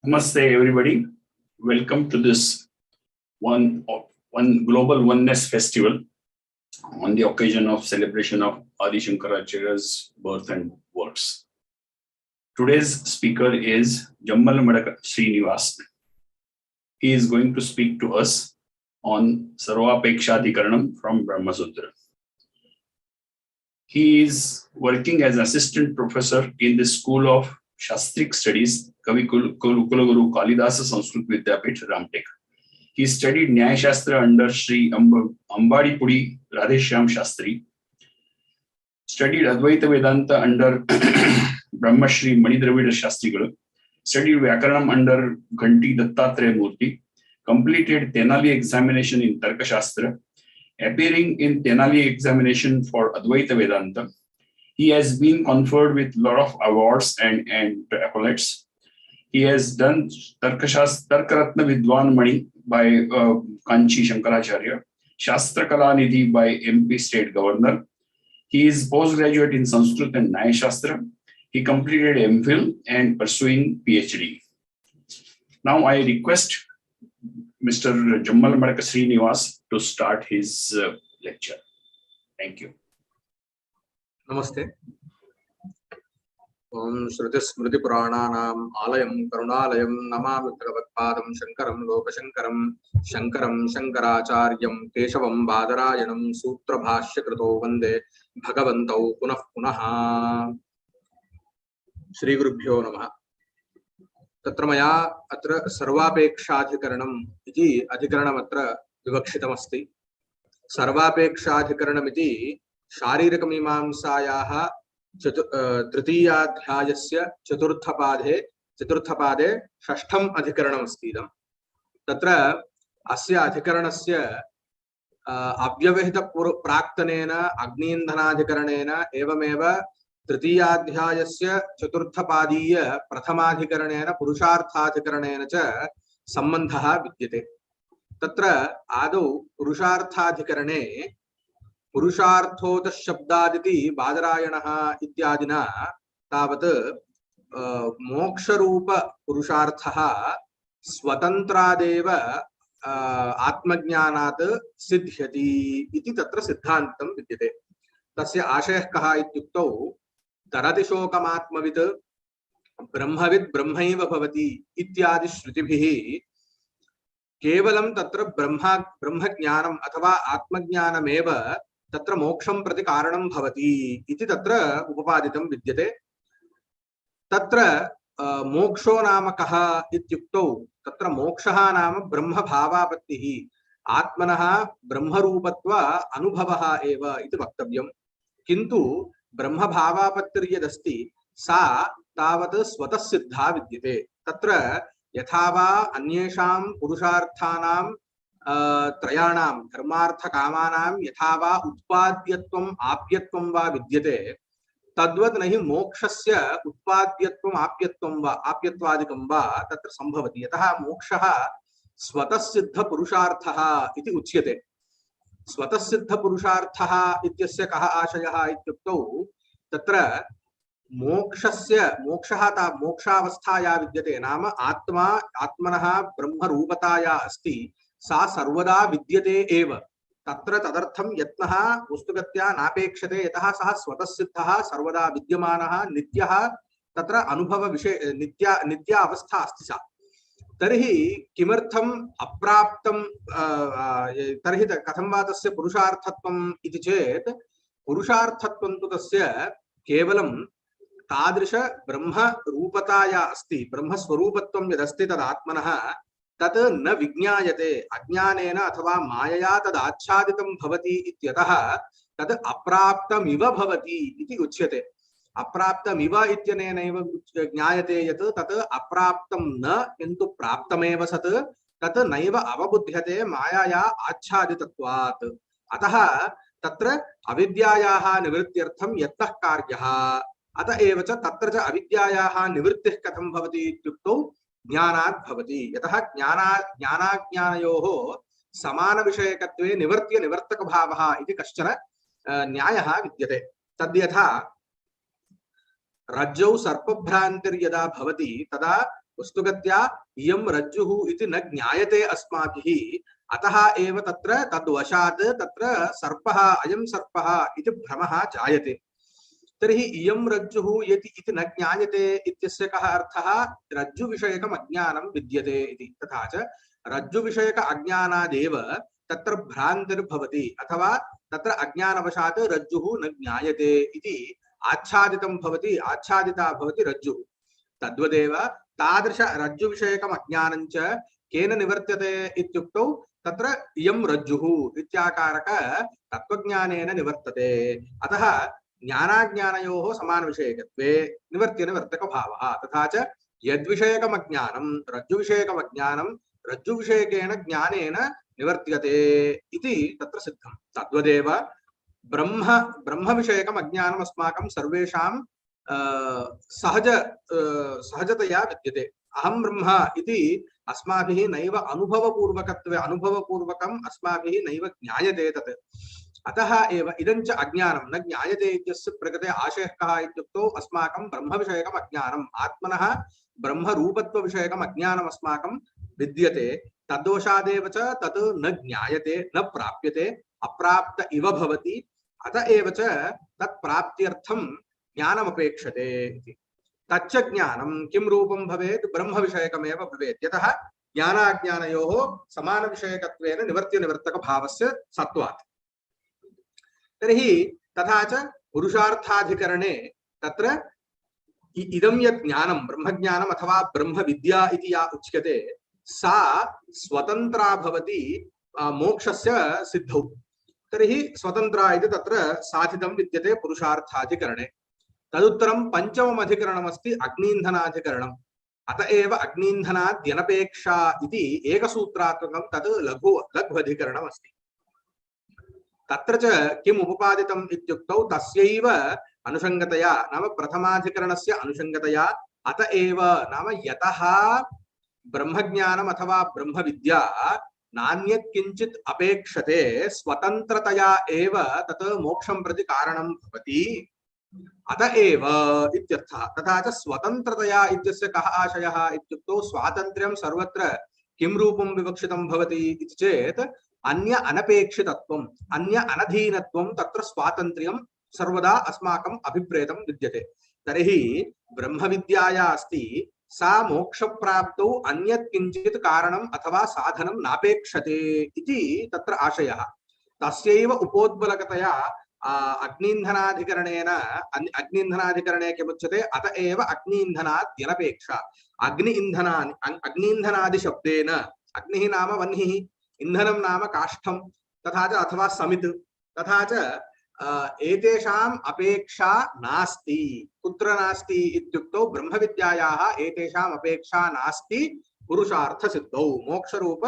Namaste, everybody. Welcome to this one Global Oneness Festival on the occasion of celebration of Adi Shankaracharya's birth and works. Today's speaker is J Srinivas. He is going to speak to us on kरणम from Brahma Sutra. He is working as assistant professor in the School of Shastric Studies, Kavi Kulaguru Kalidasa Sanskrit Vidyapith, Ramtek. He studied Nyaya Shastra under Sri Ambadi Pudi Radheshyam Shastri, studied Advaita Vedanta under Brahma Shri Manidravida Shastri, studied Vyakaranam under Ghanti Dattatreya Murti, completed Tenali examination in Tarka Shastra, appearing in Tenali examination for Advaita Vedanta. He has been conferred with a lot of awards and accolades. He has done Tarkaratna Vidwan Mani by Kanchi Shankaracharya, Shastra Kala Nidhi by MP State Governor. He is postgraduate in Sanskrit and Nyaya Shastra. He completed MPhil and pursuing PhD. Now I request Mr. J Srinivas to start his lecture. Thank you. Namaste. Om Shruti Smriti Purananam Alayam Karunalayam Namami Bhagavadpadam Shankaram Lokashankaram Shankaram Shankaracharyam Keshavam Badarayanam Sutra Bhashya Krito Vande Bhagavantau Punah Punaha. Shri Gurubhyo Namaha. Tatra maya atra sarvapekshadhikaranam iti adhikaranamatra vivakshitamasti. Sarvapekshadhikaranam iti शारीरिकमीमांसायाः तृतीयाध्यायस्य चतुर्थपादे षष्ठम् अधिकरणमस्ति इदं तत्र अस्य अधिकरणस्य अव्यवहितप्राक्तनेन अग्नीन्धनाधिकरणेन एवमेव तृतीयाध्यायस्य चतुर्थपादीय प्रथमाधिकरणेन पुरुषार्थाधिकरणेन च सम्बन्धः विद्यते। तत्र आदौ पुरुषार्थाधिकरणे पुरुषार्थोत शब्दादिति बादरायणः इत्यादिना तावत् मोक्षरूप पुरुषार्थः स्वतन्त्रादेव आत्मज्ञानात् सिद्ध्यति इति तत्र सिद्धान्तं विद्यते। तस्य आशयः कः इत्युक्तौ तरतिशोकमात्मवित् ब्रह्मविद् ब्रह्मैव भवति इत्यादि श्रुतिभिः केवलं तत्र ब्रह्मज्ञानम् अथवा आत्मज्ञानमेव तत्र मोक्षं प्रति कारणं भवति इति तत्र उपपादितं विद्यते। तत्र मोक्षो नाम कः इत्युक्तौ तत्र मोक्षः नाम ब्रह्मभावापत्तिः आत्मनः ब्रह्मरूपत्व अनुभवः एव इति वक्तव्यं। किन्तु ब्रह्मभावापत्तिर्यदस्ति सा तावत् स्वतः सिद्धा विद्यते। तत्र यथा वा अन्येषां पुरुषार्थानां त्रयाणां धर्मार्थकामानां यथा वा उत्पाद्यत्वम् आप्यत्वं वा विद्यते तद्वत् नहि मोक्षस्य उत्पाद्यत्वम् आप्यत्वं वा आप्यत्वादिकं वा तत्र सम्भवति। यतः मोक्षः स्वतः सिद्ध पुरुषार्थः इति उच्यते। स्वतः सिद्ध पुरुषार्थः इत्यस्य कः आशयः इत्युक्तौ तत्र मोक्षावस्था या विद्यते नाम आत्मनः ब्रह्मरूपताया अस्ति सा सर्वदा विद्यते एव। तत्र तदर्थं यत्नः वस्तुगत्या नापेक्षते यतः सः स्वतः सिद्धः सर्वदा विद्यमानः नित्यः तत्र अनुभव विषय नित्या अवस्था अस्ति सा। तर्हि किमर्थम् अप्राप्तं तर्हि कथं वा तस्य पुरुषार्थत्वम् इति चेत् पुरुषार्थत्वं तु तस्य केवलं तादृश ब्रह्मरूपताया अस्ति। ब्रह्मस्वरूपत्वं यदस्ति तदात्मनः तत् न विज्ञायते अज्ञानेन अथवा मायया तदाच्छादितं भवति इत्यतः तत् अप्राप्तमिव भवति इति उच्यते। अप्राप्तमिव इत्यनेनैव ज्ञायते यत् तत् अप्राप्तं न किन्तु प्राप्तमेव सत् तत् नैव अवबुध्यते मायाया आच्छादितत्वात्। अतः तत्र अविद्यायाः निवृत्त्यर्थं यत्नः कार्यः अत एव च तत्र च अविद्यायाः निवृत्तिः कथं भवति इत्युक्तौ ज्ञानात् भवति। यतः ज्ञानाज्ञानयोः समानविषयकत्वे निवर्त्य निवर्तकभावः इति कश्चन न्यायः विद्यते। तद्यथा रज्जौ सर्पभ्रान्तिर्यदा भवति तदा वस्तुगत्या इयं रज्जुः इति न ज्ञायते अस्माभिः, अतः एव तत्र तद्वशात् तत्र सर्पः, अयं सर्पः इति भ्रमः जायते। तर्हि इयं रज्जुः इति न ज्ञायते इत्यस्य कः अर्थः? रज्जुविषयकम् अज्ञानं विद्यते इति। तथा च रज्जुविषयक अज्ञानादेव तत्र भ्रान्तिर्भवति, अथवा तत्र अज्ञानवशात् रज्जुः न ज्ञायते इति आच्छादितं भवति, आच्छादिता भवति रज्जुः। तद्वदेव तादृश रज्जुविषयकम् अज्ञानं च केन निवर्त्यते इत्युक्तौ तत्र इयं रज्जुः इत्याकारक तत्त्वज्ञानेन निवर्तते। अतः ज्ञानाज्ञानयोः समानविषयकत्वे निवर्त्यनिवर्तकभावः। तथा च यद्विषयकम् अज्ञानं रज्जुविषयकम् अज्ञानं रज्जुविषयकेन ज्ञानेन निवर्त्यते इति तत्र सिद्धं। तद्वदेव ब्रह्मविषयकम् अज्ञानम् अस्माकं सर्वेषां सहजतया विद्यते। अहं ब्रह्म इति अस्माभिः नैव अनुभवपूर्वकम् अस्माभिः नैव ज्ञायते तत्। अतः एव इदं च अज्ञानं न ज्ञायते इत्यस्य प्रकृते आशयः कः इत्युक्तौ अस्माकं ब्रह्मविषयकम् अज्ञानम्, आत्मनः ब्रह्मरूपत्वविषयकम् अज्ञानम् अस्माकं विद्यते। तद्दोषादेव च तत् न ज्ञायते, न प्राप्यते, अप्राप्त इव भवति। अत एव च तत् प्राप्त्यर्थं ज्ञानमपेक्षते इति। तच्च ज्ञानं किं रूपं भवेत्? ब्रह्मविषयकमेव भवेत्। यतः ज्ञानाज्ञानयोः समानविषयकत्वेन निवर्त्यनिवर्तकभावस्य सत्त्वात्। तर्हि तथा च पुरुषार्थाधिकरणे तत्र इदं यत् ज्ञानं ब्रह्मज्ञानम् अथवा ब्रह्मविद्या इति या उच्यते सा स्वतन्त्रा भवति मोक्षस्य सिद्धौ। तर्हि स्वतन्त्रा इति तत्र साधितं विद्यते पुरुषार्थाधिकरणे। तदुत्तरं पञ्चमम् अधिकरणमस्ति अग्नीन्धनाधिकरणम्। अत एव अग्नीन्धनाद्यनपेक्षा इति एकसूत्रात्मकं तद् लघ्वधिकरणमस्ति। तत्र च किम् उपपादितम् इत्युक्तौ तस्यैव अनुषङ्गतया, नाम प्रथमाधिकरणस्य अनुषङ्गतया अत एव, नाम यतः ब्रह्मज्ञानम् अथवा ब्रह्मविद्या नान्यत् किञ्चित् अपेक्षते, स्वतन्त्रतया एव तत् मोक्षं प्रति कारणं भवति, अत एव इत्यर्थः। तथा च स्वतन्त्रतया इत्यस्य कः आशयः इत्युक्तौ स्वातन्त्र्यं सर्वत्र किं रूपं विवक्षितं भवति इति चेत् अन्य अनपेक्षितत्वम्, अन्य अनधीनत्वं तत्र स्वातन्त्र्यं सर्वदा अस्माकम् अभिप्रेतं विद्यते। तर्हि ब्रह्मविद्याया अस्ति सा मोक्षप्राप्तौ अन्यत् किञ्चित् कारणम् अथवा साधनं नापेक्षते इति तत्र आशयः। तस्यैव उपोद्बलकतया अग्नीन्धनाधिकरणेन अग्नीन्धनाधिकरणे किमुच्यते? अत एव अग्नीन्धनाद्यनपेक्षा। अग्नीन्धनादिशब्देन अग्निः नाम वह्निः, इंधनं नाम काष्ठं, तथा च अथवा समित्, तथा च एतेषाम् अपेक्षा नास्ति। कुत्र नास्ति इत्युक्तौ ब्रह्मविद्यायाः एतेषाम् अपेक्षा नास्ति पुरुषार्थसिद्धौ, मोक्षरूप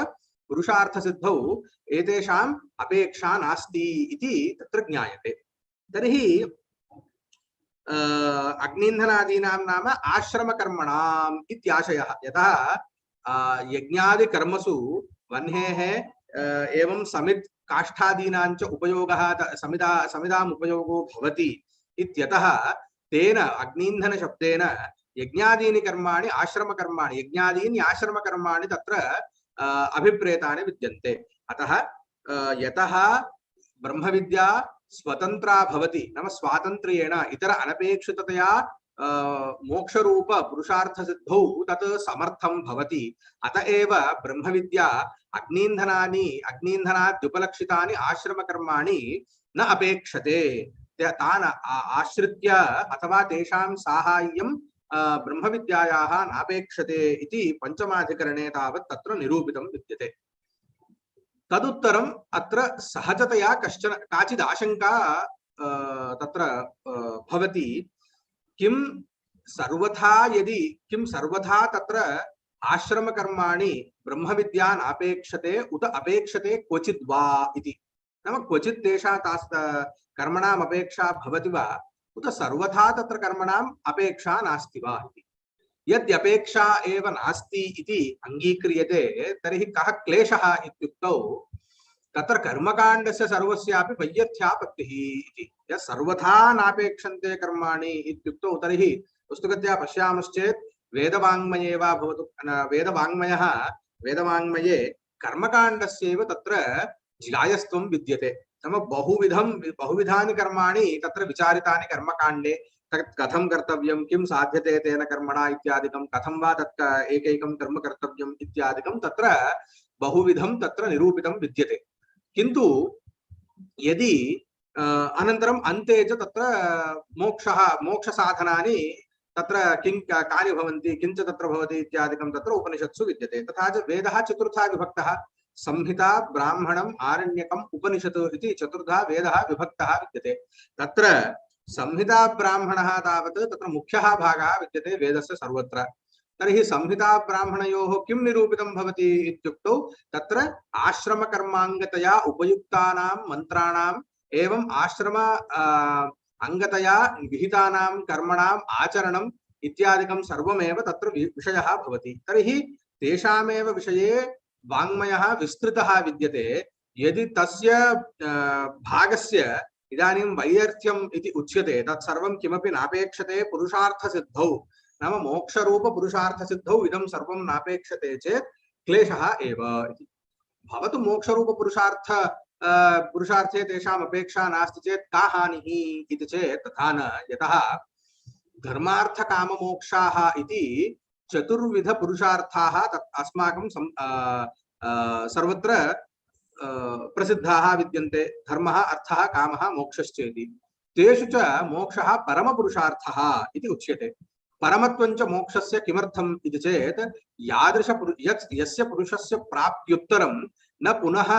पुरुषार्थसिद्धौ एतेषाम् अपेक्षा नास्ति इति तत्र ज्ञायते। तर्हि अग्नीन्धनादीनां नाम आश्रमकर्मणाम् इत्याशयः। यतः यज्ञादिकर्मसु वह्नेः एवं समित् काष्ठादीनां च उपयोगः समिदाम् उपयोगो भवति इत्यतः तेन अग्नीन्धनशब्देन यज्ञादीनि कर्माणि आश्रमकर्माणि, यज्ञादीनि आश्रमकर्माणि तत्र अभिप्रेतानि विद्यन्ते। अतः यतः ब्रह्मविद्या स्वतन्त्रा भवति, नाम स्वातन्त्र्येण इतर अनपेक्षिततया मोक्षरूप पुरुषार्थसिद्धौ तत् समर्थं भवति, अत एव ब्रह्मविद्या अग्नीन्धनाद्युपलक्षितानि आश्रमकर्माणि न अपेक्षते। तान् आश्रित्य अथवा तेषां साहाय्यं ब्रह्मविद्यायाः नापेक्षते इति पञ्चमाधिकरणे तावत् तत्र निरूपितं विद्यते। तदुत्तरम् अत्र सहजतया काचित् आशंका तत्र भवति। किं सर्वथा तत्र आश्रमकर्माणि ब्रह्मविद्या नापेक्षते उत अपेक्षते क्वचित् वा इति। नाम क्वचित् तेषां कर्मणाम् अपेक्षा भवति वा उत सर्वथा तत्र कर्मणाम् अपेक्षा नास्ति वा इति। यद्यपेक्षा एव नास्ति इति अङ्गीक्रियते तर्हि कः क्लेशः इत्युक्तौ तत्र कर्मकाण्डस्य सर्वस्यापि वैयर्थ्यापत्तिः इति। यत् सर्वथा नापेक्षन्ते कर्माणि इत्युक्तौ तर्हि वस्तुगत्या पश्यामश्चेत् वेदवाङ्मये वा भवतु वेदवाङ्मये कर्मकाण्डस्यैव तत्र ज्यायस्त्वं विद्यते। नाम बहुविधानि कर्माणि तत्र विचारितानि कर्मकाण्डे। तत् कथं कर्तव्यं, किं साध्यते तेन कर्मणा इत्यादिकं, कथं वा तत् एकैकं कर्म कर्तव्यम् इत्यादिकं तत्र बहुविधं तत्र निरूपितं विद्यते। किन्तु यदि अनन्तरम् अन्ते च तत्र मोक्षसाधनानि तत्र कानि भवन्ति, किञ्च तत्र भवति इत्यादिकं तत्र उपनिषत्सु विद्यते। तथा च वेदः चतुर्था विभक्तः, संहिता, ब्राह्मणम्, आरण्यकम्, उपनिषत् इति चतुर्धा वेदः विभक्तः विद्यते। तत्र संहिता ब्राह्मणः तावत् तत्र मुख्यः भागः विद्यते वेदस्य सर्वत्र। तर्हि संहिता ब्राह्मणयोः किं निरूपितं भवति इत्युक्तौ तत्र आश्रमकर्माङ्गतया उपयुक्तानां मन्त्राणाम् एवं आश्रम अंगतया विहितानां कर्मणाम् आचरणम् इत्यादिकं सर्वमेव तत्र विषयः भवति। तर्हि तेषामेव विषये वाङ्मयः विस्तृतः विद्यते। यदि तस्य भागस्य इदानीं वैयर्थ्यम् इति उच्यते, तत्सर्वं किमपि नापेक्षते पुरुषार्थसिद्धौ, नाम मोक्षरूप पुरुषार्थसिद्धौ इदं सर्वं नापेक्षते चेत् क्लेशः एव इति। भवतु मोक्षरूप पुरुषार्थे तेषाम् अपेक्षा नास्ति चेत् का हानिः इति चेत् तथा न। यतः धर्मार्थ काम मोक्षाः इति चतुर्विध पुरुषार्थाः अस्माकं सर्वत्र प्रसिद्धाः विद्यन्ते। धर्मः, अर्थः, कामः, मोक्षश्चेति। तेषु च मोक्षः परमपुरुषार्थः इति उच्यते। परमत्वञ्च मोक्षस्य किमर्थम् इति चेत् यस्य पुरुषस्य प्राप्त्युत्तरं न पुनः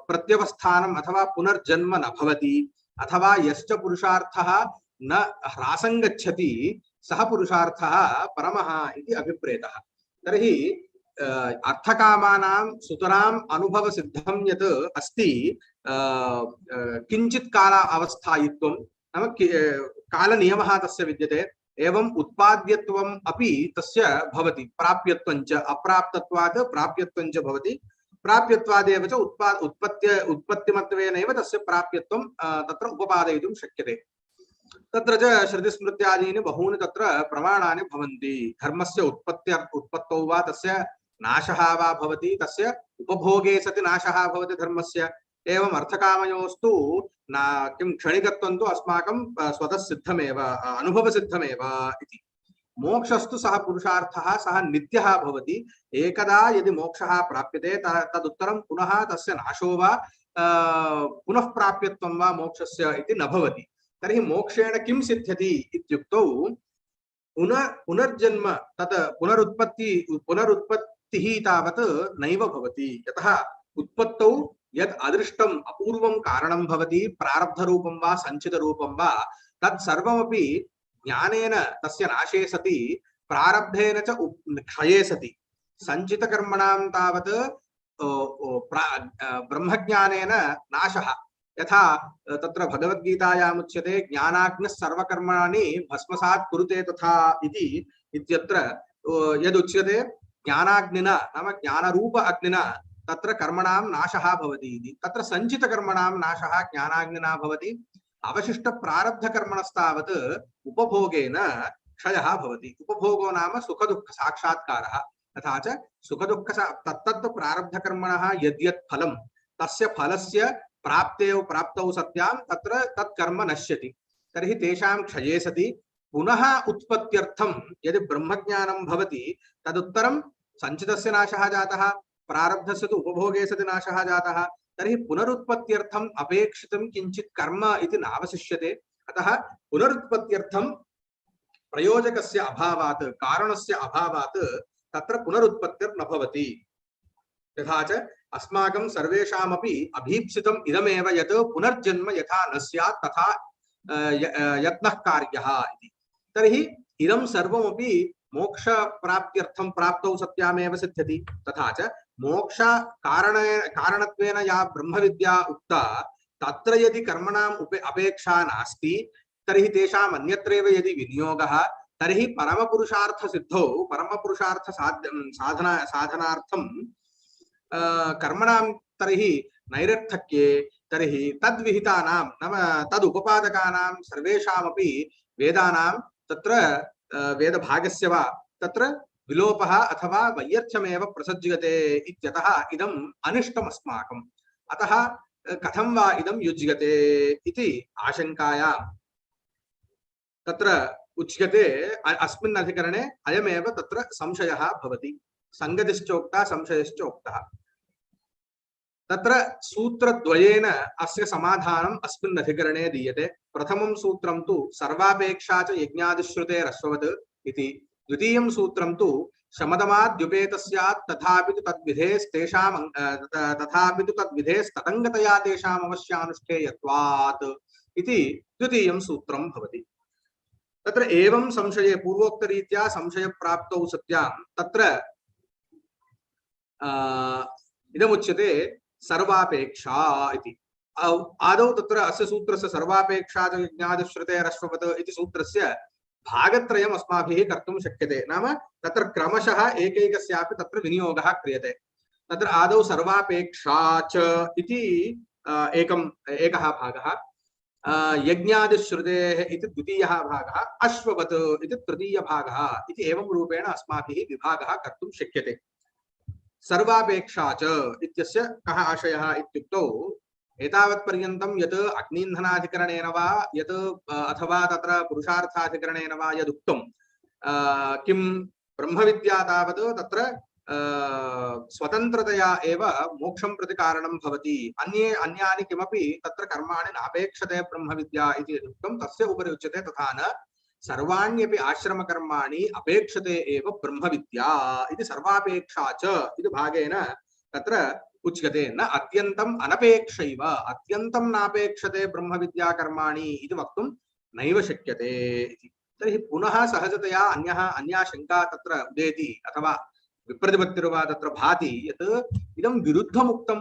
प्रत्यवस्थानम् अथवा पुनर्जन्म न भवति, अथवा यश्च पुरुषार्थः न ह्रासं गच्छति सः पुरुषार्थः परमः इति अभिप्रेतः। तर्हि अर्थकामानां सुतराम् अनुभवसिद्धं यत् अस्ति किञ्चित् काल अवस्थायित्वं, नाम कालनियमः तस्य विद्यते। एवं उत्पाद्यत्वम् अपि तस्य भवति। प्राप्यत्वञ्च अप्राप्तत्वात् प्राप्यत्वञ्च भवति। प्राप्यत्वादेव च उत्पत्तिमत्वेनैव तस्य प्राप्यत्वं तत्र उपपादयितुं शक्यते। तत्र च श्रुतिस्मृत्यादीनि बहूनि तत्र प्रमाणानि भवन्ति। धर्मस्य उत्पत्तौ वा तस्य नाशः वा भवति, तस्य उपभोगे सति नाशः भवति धर्मस्य। एवं अर्थकामयोस्तु किं क्षणिकत्वं तु अस्माकं स्वतः सिद्धमेव, अनुभवसिद्धमेव इति। मोक्षस्तु सः पुरुषार्थः, सः नित्यः भवति। एकदा यदि मोक्षः प्राप्यते तदुत्तरं पुनः तस्य नाशो वा पुनः प्राप्यत्वं वा मोक्षस्य इति न भवति। तर्हि मोक्षेण किं सिद्ध्यति इत्युक्तौ पुनर्जन्म तत् पुनरुत्पत्तिः तावत् नैव भवति। यतः उत्पत्तौ यत् अदृष्टम् अपूर्वं कारणं भवति, प्रारब्धरूपं वा सञ्चितरूपं वा, तत् सर्वमपि ज्ञानेन तस्य नाशे सति प्रारब्धेन च क्षये सति सञ्चितकर्मणां तावत् ब्रह्मज्ञानेन नाशः। यथा तत्र भगवद्गीतायाम् उच्यते ज्ञानाग्निः सर्वकर्माणि भस्मसात् कुरुते तथा इति इत्यत्र यदुच्यते ज्ञानाग्निना नाम ज्ञानरूप अग्निना तत्र कर्मणां नाशः भवति इति। तत्र सञ्चितकर्मणां नाशः ज्ञानाग्निना भवति। अवशिष्ट प्रारब्धकर्मणस्तावत् उपभोगेन क्षयः भवति। उपभोगो नाम सुखदुःख साक्षात्कारः। तथा च सुखदुःख तत्तत् प्रारब्धकर्मणः यद्यत् फलं तस्य फलस्य प्राप्तौ सत्यां तत्र तत्कर्म नश्यति। तर्हि तेषां क्षये सति पुनः उत्पत्त्यर्थं यदि ब्रह्मज्ञानं भवति तदुत्तरं सञ्चितस्य नाशः जातः, प्रारब्धस्य तु उपभोगे सति नाशः जातः। तर्हि पुनरुत्पत्त्यर्थम् अपेक्षितं किञ्चित् कर्म इति नावशिष्यते। अतः पुनरुत्पत्त्यर्थं प्रयोजकस्य अभावात्, कारणस्य अभावात् तत्र पुनरुत्पत्तिर्न भवति। तथा च अस्माकं सर्वेषामपि अभीप्सितम् इदमेव यत् पुनर्जन्म यथा न स्यात् तथा यत्नः कार्यः इति। तर्हि इदं सर्वमपि मोक्ष प्राप्त्यर्थं प्राप्तौ सत्यामेव सिद्ध्यति। तथा च मोक्ष कारणत्वेन या ब्रह्मविद्या उक्ता तत्र यदि कर्मणाम् अपेक्षा नास्ति तर्हि तेषाम् अन्यत्रैव यदि विनियोगः तर्हि परमपुरुषार्थसिद्धौ परमपुरुषार्थ साधनार्थं कर्मणां तर्हि नैरर्थक्ये तर्हि तद्विहितानां नाम तदुपपादकानां सर्वेषामपि वेदानां तत्र वेदभागस्य वा तत्र विलोपः अथवा वैयर्थ्यमेव प्रसज्यते इत्यतः इदम् अनिष्टम् अस्माकम्। अतः कथं वा इदं युज्यते इति आशङ्कायां तत्र उच्यते। अस्मिन् अधिकरणे अयमेव तत्र संशयः भवति। संगतिश्चोक्ता संशयश्चोक्तः। तत्र सूत्रद्वयेन अस्य समाधानम् अस्मिन् अधिकरणे दीयते। प्रथमं सूत्रं तु सर्वापेक्षा च यज्ञादिश्रुतेरश्ववत् इति। द्वितीयं सूत्रं तु शमदमाद्युपेतस्यात् तथापि तु तद्विधेस्तदङ्गतया तेषाम् अवश्यानुष्ठेयत्वात् इति द्वितीयं सूत्रं भवति। तत्र एवं संशये पूर्वोक्तरीत्या संशयप्राप्तौ सत्यां तत्र इदमुच्यते सर्वापेक्षा इति। आदौ तत्र अस्य सूत्रस्य सर्वापेक्षा च यज्ञादिश्रुतेरश्ववत् इति सूत्रस्य भागत्रयम् अस्माभिः कर्तुं शक्यते। नाम तत्र क्रमशः एकैकस्यापि तत्र विनियोगः क्रियते। तत्र आदौ सर्वापेक्षा च इति एकः भागः, यज्ञादिश्रुतेः इति द्वितीयः भागः, अश्ववत् इति तृतीयभागः इति एवं रूपेण अस्माभिः विभागः कर्तुं शक्यते। सर्वापेक्षा च इत्यस्य कः आशयः इत्युक्तौ एतावत्पर्यन्तं यत् अग्नीन्धनाधिकरणेन वा यत् अथवा तत्र पुरुषार्थाधिकरणेन वा यदुक्तं किं ब्रह्मविद्या तावत् तत्र स्वतन्त्रतया एव मोक्षं प्रति कारणं भवति, अन्यानि किमपि तत्र कर्माणि नापेक्षते ब्रह्मविद्या इति यदुक्तं तस्य उपरि उच्यते तथा न सर्वाण्यपि आश्रमकर्माणि अपेक्षते एव ब्रह्मविद्या इति सर्वापेक्षा च इति भागेन तत्र उच्यते। न अत्यन्तम् अनपेक्षैव, अत्यन्तं नापेक्षते ब्रह्मविद्या कर्माणि इति वक्तुं नैव शक्यते इति। तर्हि पुनः सहजतया अन्या शङ्का तत्र उदेति अथवा विप्रतिपत्तिर्वा तत्र भाति यत् इदं विरुद्धमुक्तं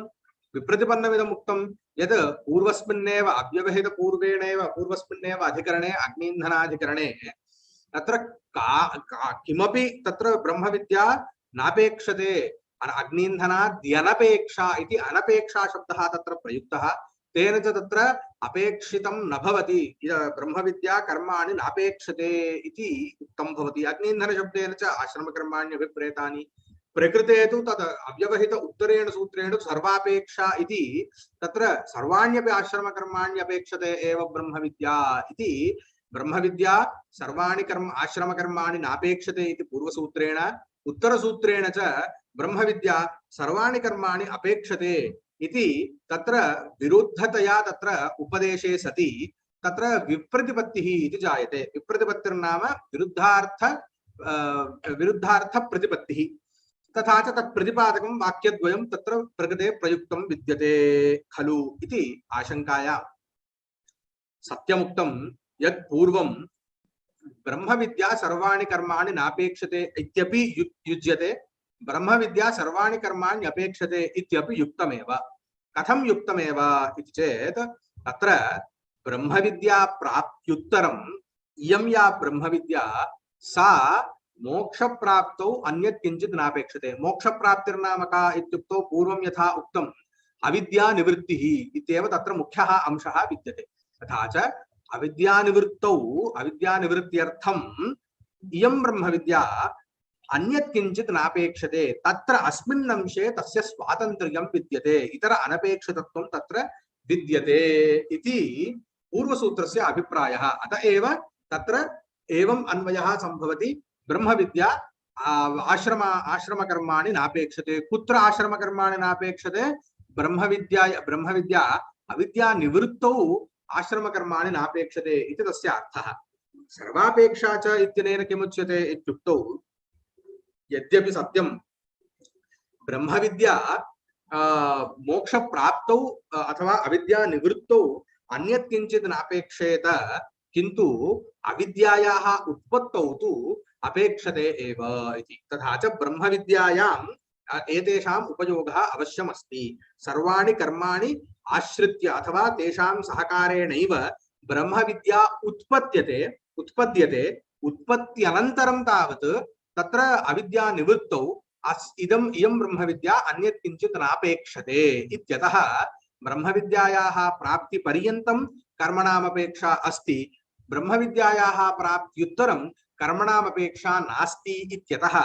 विप्रतिपन्नमिदमुक्तं यत् पूर्वस्मिन्नेव पूर्वस्मिन्नेव अधिकरणे अग्नीन्धनाधिकरणे तत्र किमपि तत्र ब्रह्मविद्या नापेक्षते, अग्नीन्धनाद्यनपेक्षा इति अनपेक्षा शब्दः तत्र प्रयुक्तः। तेन च तत्र अपेक्षितं न भवति, ब्रह्मविद्या कर्माणि नापेक्षते इति उक्तं भवति। अग्नीन्धनशब्देन च आश्रमकर्माण्यभिप्रेतानि, प्रकृते तु तद् अव्यवहित उत्तरेण सूत्रेण सर्वापेक्षा इति तत्र सर्वाण्यपि आश्रमकर्माण्यपेक्षते एव ब्रह्मविद्या इति। ब्रह्मविद्या सर्वाणि आश्रमकर्माणि नापेक्षते इति पूर्वसूत्रेण, उत्तरसूत्रेण च ब्रह्मविद्या सर्वाणि कर्माणि अपेक्षते इति तत्र विरुद्धतया तत्र उपदेशे सति तत्र विप्रतिपत्तिः इति जायते। विप्रतिपत्तिर्नाम विरुद्धार्थ प्रतिपत्तिः। तथा च तत्प्रतिपादकं वाक्यद्वयं तत्र प्रकृते प्रयुक्तं विद्यते खलु इति आशङ्काया सत्यमुक्तं यत् पूर्वं ब्रह्मविद्या सर्वाणि कर्माणि नापेक्षते इत्यपि युज्यते, ब्रह्मविद्या सर्वाणि कर्माणि अपेक्षते इत्यपि युक्तमेव। कथं युक्तमेव इति चेत् तत्र ब्रह्मविद्या प्राप्त्युत्तरम् इयं या ब्रह्मविद्या सा मोक्षप्राप्तौ अन्यत् किञ्चित् नापेक्षते। मोक्षप्राप्तिर्नाम का इत्युक्तौ पूर्वं यथा उक्तम् अविद्यानिवृत्तिः इत्येव तत्र मुख्यः अंशः विद्यते। तथा च अविद्यानिवृत्त्यर्थम् इयं ब्रह्मविद्या अन्यत् किञ्चित् नापेक्षते, तत्र अस्मिन् अंशे तस्य स्वातन्त्र्यं विद्यते, इतर अनपेक्षितत्वं तत्र विद्यते इति पूर्वसूत्रस्य अभिप्रायः। अतः एव तत्र एवम् अन्वयः सम्भवति। ब्रह्मविद्या आश्रमकर्माणि नापेक्षते। कुत्र आश्रमकर्माणि नापेक्षते? ब्रह्मविद्या अविद्यानिवृत्तौ आश्रमकर्माणि नापेक्षते इति तस्य अर्थः। सर्वापेक्षा च इत्यनेन किमुच्यते इत्युक्तौ यद्यपि सत्यं ब्रह्मविद्या मोक्षप्राप्तौ अथवा अविद्यानिवृत्तौ अन्यत् किञ्चित् नापेक्षेत, किन्तु अविद्यायाः उत्पत्तौ तु अपेक्षते एव इति। तथा च ब्रह्मविद्यायाम् एतेषाम् उपयोगः अवश्यमस्ति। सर्वाणि कर्माणि आश्रित्य अथवा तेषां सहकारेणैव ब्रह्मविद्या उत्पद्यते। उत्पत्त्यनन्तरं तावत् तत्र अविद्यानिवृत्तौ इयं ब्रह्मविद्या अन्यत् किञ्चित् नापेक्षते इत्यतः ब्रह्मविद्यायाः प्राप्तिपर्यन्तं कर्मणामपेक्षा अस्ति। ब्रह्मविद्यायाः प्राप्त्युत्तरं कर्मणामपेक्षा नास्ति इत्यतः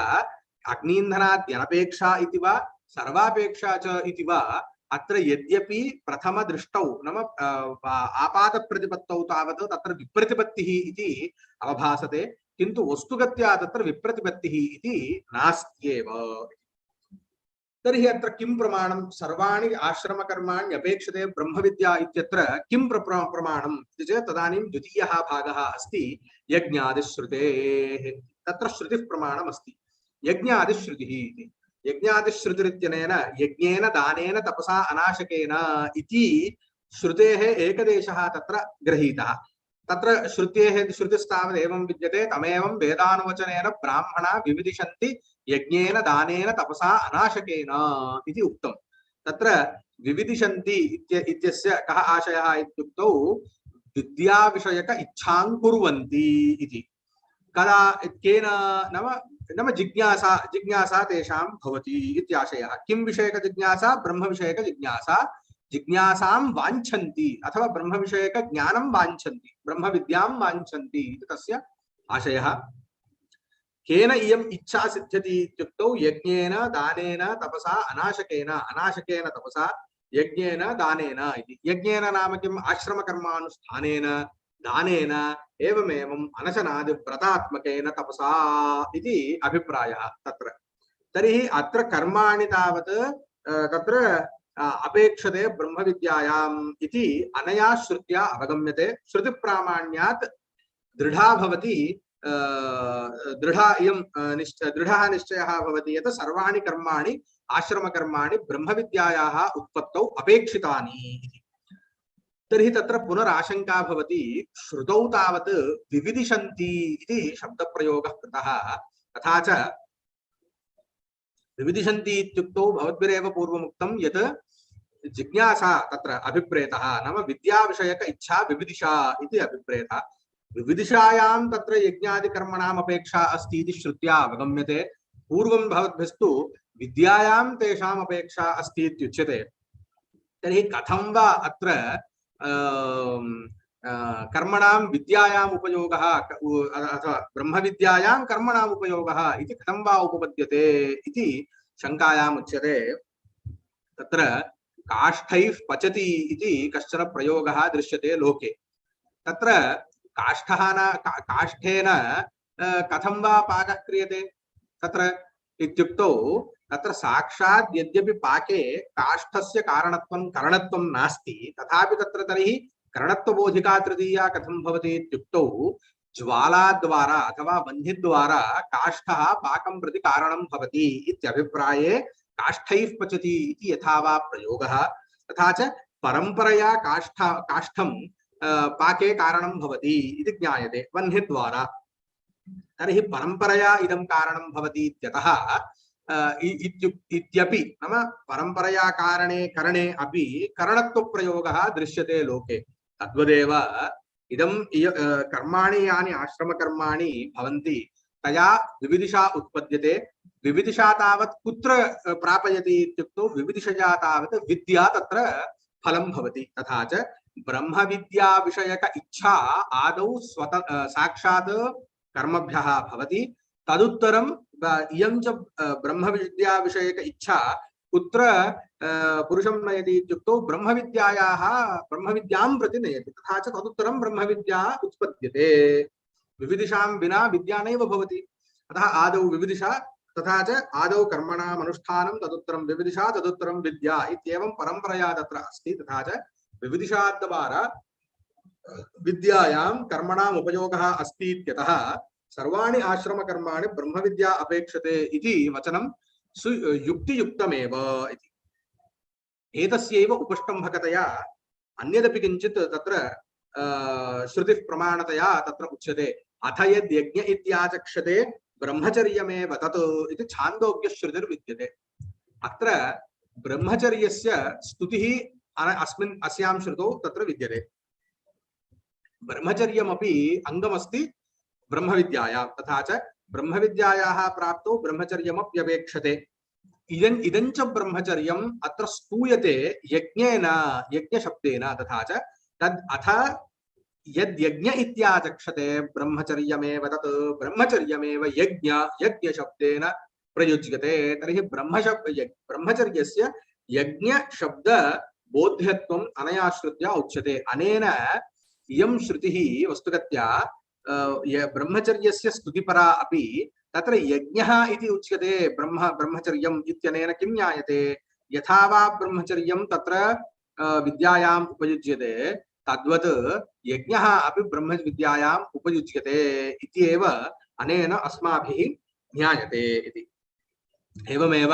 अग्नीन्धनाद्यनपेक्षा इति वा सर्वापेक्षा च इति वा अत्र यद्यपि प्रथम दृष्टौ नाम आपातप्रतिपत्तौ तावत् तत्र विप्रतिपत्तिः इति अवभासते, किन्तु वस्तुगत्या तत्र विप्रतिपत्तिः इति नास्त्येव। तर्हि अत्र किं प्रमाणं? सर्वाणि आश्रमकर्माणि अपेक्षते ब्रह्मविद्या इत्यत्र किं प्रमाणम् इति चेत् तदानीं द्वितीयः भागः अस्ति यज्ञादिश्रुतेः। तत्र श्रुतिः प्रमाणम् अस्ति यज्ञादिश्रुतिः इति। यज्ञादिश्रुतिरित्यनेन यज्ञेन दानेन तपसा अनाशकेन इति श्रुतेः एकदेशः तत्र गृहीतः। तत्र श्रुतिस्तावत् एवं विद्यते, तमेवं वेदानुवचनेन ब्राह्मणा विविदिशन्ति यज्ञेन दानेन तपसा अनाशकेन इति उक्तम्। तत्र विविदिशन्ति इत्यस्य कः आशयः इत्युक्तौ विद्याविषयक इच्छां कुर्वन्ति इति। कदा केन नाम जिज्ञासा तेषां भवति इत्याशयः। किं विषयक जिज्ञासा? ब्रह्म विषयक जिज्ञासा। जिज्ञासां वाञ्छन्ति अथवा ब्रह्म विषयक ज्ञानं वाञ्छन्ति, ब्रह्म विद्यां वाञ्छन्ति इति तस्य आशयः। केन इयम् इच्छा सिद्ध्यति इत्युक्तौ यज्ञेन दानेन तपसा अनाशकेन, अनाशकेन तपसा यज्ञेन दानेन इति। यज्ञेन नाम किम्? आश्रमकर्मानुष्ठानेन दानेन एवमेवम् अनशनादि व्रतात्मकेन तपसा इति अभिप्रायः तत्र। तर्हि अत्र कर्माणि तावत् तत्र अपेक्षते ब्रह्मविद्यायाम् इति अनया श्रुत्या अवगम्यते। श्रुतिप्रामाण्यात् दृढा भवति, दृढः निश्चयः भवति यत् सर्वाणि कर्माणि आश्रमकर्माणि ब्रह्मविद्यायाः उत्पत्तौ अपेक्षितानि इति। तर्हि तत्र पुनराशंका भवति, श्रुतौ तावत् विविदिशन्ति इति शब्दप्रयोगः कृतः, तथा च विविदिशन्ति इत्युक्तौ भवद्भिरेव पूर्वमुक्तं यत् जिज्ञासा तत्र अभिप्रेतः, नाम विद्याविषयक इच्छा विविदिशा इति अभिप्रेतः। विविदिशायां तत्र यज्ञादिकर्मणाम् अपेक्षा अस्ति इति श्रुत्या अवगम्यते। पूर्वं भवद्भिस्तु विद्यायां तेषाम् अपेक्षा अस्ति इत्युच्यते। तर्हि कथं वा अत्र कर्मणां विद्यायाम् उपयोगः अथवा ब्रह्मविद्यायां कर्मणाम् उपयोगः इति कथं वा उपपद्यते इति शङ्कायाम् उच्यते। तत्र काष्ठैः पचति इति कश्चन प्रयोगः दृश्यते लोके। तत्र काष्ठेन कथं वा पाकः क्रियते तत्र इत्युक्तौ तत्र साक्षात् यद्यपि पाके काष्ठस्य कारणत्वं करणत्वं नास्ति, तथापि तत्र तर्हि करणत्वबोधिका तृतीया कथं भवति इत्युक्तौ ज्वालाद्वारा अथवा वह्निद्वारा काष्ठः पाकं प्रति कारणं भवति इत्यभिप्राये काष्ठैः पचति इति यथा वा प्रयोगः, तथा च परम्परया काष्ठं पाके कारणं भवति इति ज्ञायते वह्निद्वारा। तर्हि परम्परया इदं कारणं भवति इत्यतः इत्यपि नाम परम्परया कारणे करणे अपि करणत्वप्रयोगः दृश्यते लोके। तद्वदेव इदं कर्माणि यानि आश्रमकर्माणि भवन्ति तया विविदिशा उत्पद्यते। विविदिशा तावत् कुत्र प्रापयति इत्युक्तौ विविदिशया तावत् विद्या तत्र फलं भवति। तथा च ब्रह्मविद्या विषयक इच्छा आदौ साक्षात् कर्मभ्यः भवति। तदुत्तरं इयं च ब्रह्मविद्या विषयक इच्छा कुत्र पुरुषं नयति इत्युक्तौ ब्रह्मविद्यां प्रति नयति। तथा च तदुत्तरं ब्रह्मविद्या उत्पद्यते। विविदिशां विना विद्या नैव भवति। अतः आदौ विविदिशा, तथा च आदौ कर्मणाम् अनुष्ठानं, तदुत्तरं विविदिशा, तदुत्तरं विद्या इत्येवं परम्परया तत्र अस्ति। तथा च विविदिशाद्वारा विद्यायां कर्मणाम् उपयोगः अस्ति इत्यतः सर्वाणि आश्रमकर्माणि ब्रह्मविद्या अपेक्षते इति वचनं युक्तियुक्तमेव इति। एतस्यैव उपष्टम्भकतया अन्यदपि किञ्चित् तत्र श्रुतिः प्रमाणतया तत्र उच्यते। अथ यद् यज्ञ इत्याचक्षते ब्रह्मचर्यमेव तत् इति छान्दोग्यश्रुतिर्विद्यते। अत्र ब्रह्मचर्यस्य स्तुतिः अस्यां श्रुतौ तत्र विद्यते। ब्रह्मचर्यमपि अङ्गमस्ति ब्रह्मविद्यायां, तथा च ब्रह्मविद्यायाः प्राप्तौ ब्रह्मचर्यमप्यपेक्षते। इदं च ब्रह्मचर्यम् अत्र स्तूयते यज्ञेन, यज्ञशब्देन। तथा च तद् अथ यद् यज्ञ इत्याचक्षते ब्रह्मचर्यमेव तत् ब्रह्मचर्यमेव यज्ञ शब्देन प्रयुज्यते। तर्हि ब्रह्मचर्यस्य यज्ञ शब्द बोध्यत्वम् अनया श्रुत्या उच्यते। अनेन इयं श्रुतिः वस्तुगत्या ब्रह्मचर्यस्य स्तुतिपरा अपि तत्र यज्ञः इति उच्यते। ब्रह्मचर्यम् इत्यनेन किं ज्ञायते? यथा वा ब्रह्मचर्यं तत्र विद्यायाम् उपयुज्यते तद्वत् यज्ञः अपि ब्रह्मविद्यायाम् उपयुज्यते इति एव अनेन अस्माभिः ज्ञायते इति। एवमेव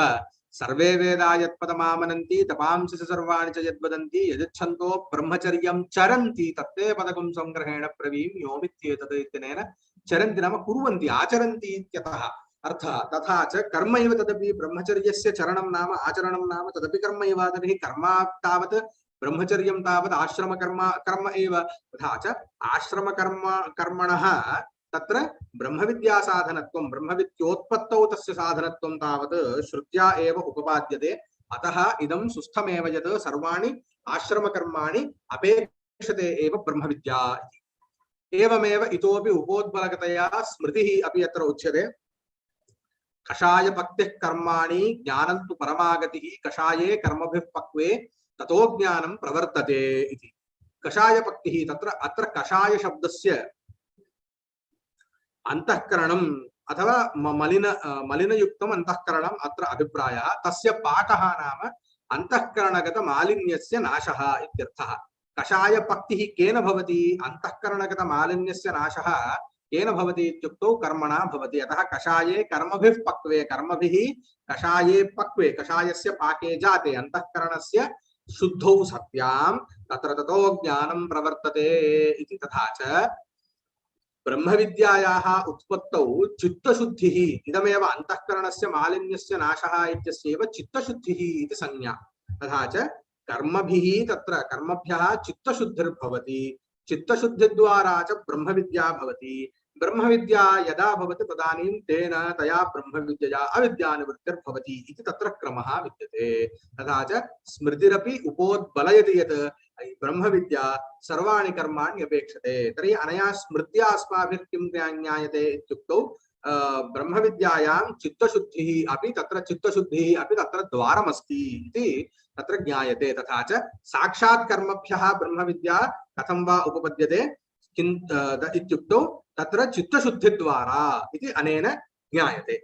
सर्वे वेदा यत्पदमामनन्ति तपांसि सर्वाणि च यद्वदन्ति यदिच्छन्तो ब्रह्मचर्यं चरन्ति तत्ते पदकं संग्रहेण प्रवीम्योमित्येतत् इत्यनेन चरन्ति नाम कुर्वन्ति आचरन्ति इत्यतः अर्थः। तथा च कर्म इव तदपि ब्रह्मचर्यस्य चरणं नाम आचरणं नाम तदपि कर्म इव। तर्हि कर्म तावत् ब्रह्मचर्यं तावत् कर्म एव। तथा च कर्मणः तत्र ब्रह्मविद्या साधनत्वं ब्रह्मविद्योत्पत्तौ तस्य साधनत्वं तावत् श्रुत्या एव उपपाद्यते। अतः इदं सुस्थमेव यत् सर्वाणि आश्रमकर्माणि अपेक्षते एव ब्रह्मविद्या इति। एवमेव इतोपि उपोद्बलकतया स्मृतिः अपि अत्र उच्यते। कषाय पक्तिः कर्माणि ज्ञानं तु परमागतिः कषाये कर्मभिः पक्वे ततो ज्ञानं प्रवर्तते इति। कषाय पक्तिः अत्र कषाय शब्दस्य अंतःकरणम् अथवा मलिनयुक्तम् अंतःकरणम् अत्र अभिप्रायः। तस्य पाकः नाम अंतःकरणगत मालिन्यस्य नाशः इत्यर्थः। कषाय पक्तिः केन भवति? अंतःकरणगत मालिन्यस्य नाशः केन भवति इत्युक्तौ कर्मणा भवति। अतः कषाये कर्मभिः पक्वे कर्मभिः कषाये पक्वे कषायस्य पाके जाते अंतःकरणस्य शुद्धौ सत्यां तत्र ततो ज्ञानं प्रवर्तते इति। तथा च ब्रह्मविद्यायाः उत्पत्तौ चित्तशुद्धिः इदमेव अंतःकरणस्य मालिन्यस्य नाशः इत्यस्यैव चित्तशुद्धिः इति संज्ञा। तथा च कर्मभिः तत्र कर्मभ्यः चित्तशुद्धिर्भवति। चित्तशुद्धिद्वारा च ब्रह्मविद्या भवति। ब्रह्मविद्या यदा भवति तदानीं तेन तया ब्रह्मविद्यया अविद्यानिवृत्तिर्भवति इति तत्र क्रमः विद्यते। तथा च स्मृतिरपि उपोद्बलयति यत् ब्रह्मविद्या सर्वाणि कर्माणि अपेक्षते। तर्हि अनया स्मृत्या अस्माभिः किं ज्ञायते इत्युक्तौ ब्रह्मविद्यायां चित्तशुद्धिः अपि तत्र द्वारमस्ति इति तत्र ज्ञायते। तथा च साक्षात् कर्मभ्यः ब्रह्मविद्या कथं वा उपपद्यते इत्युक्तौ तत्र चित्तशुद्धिद्वारा इति अनेन ज्ञायते।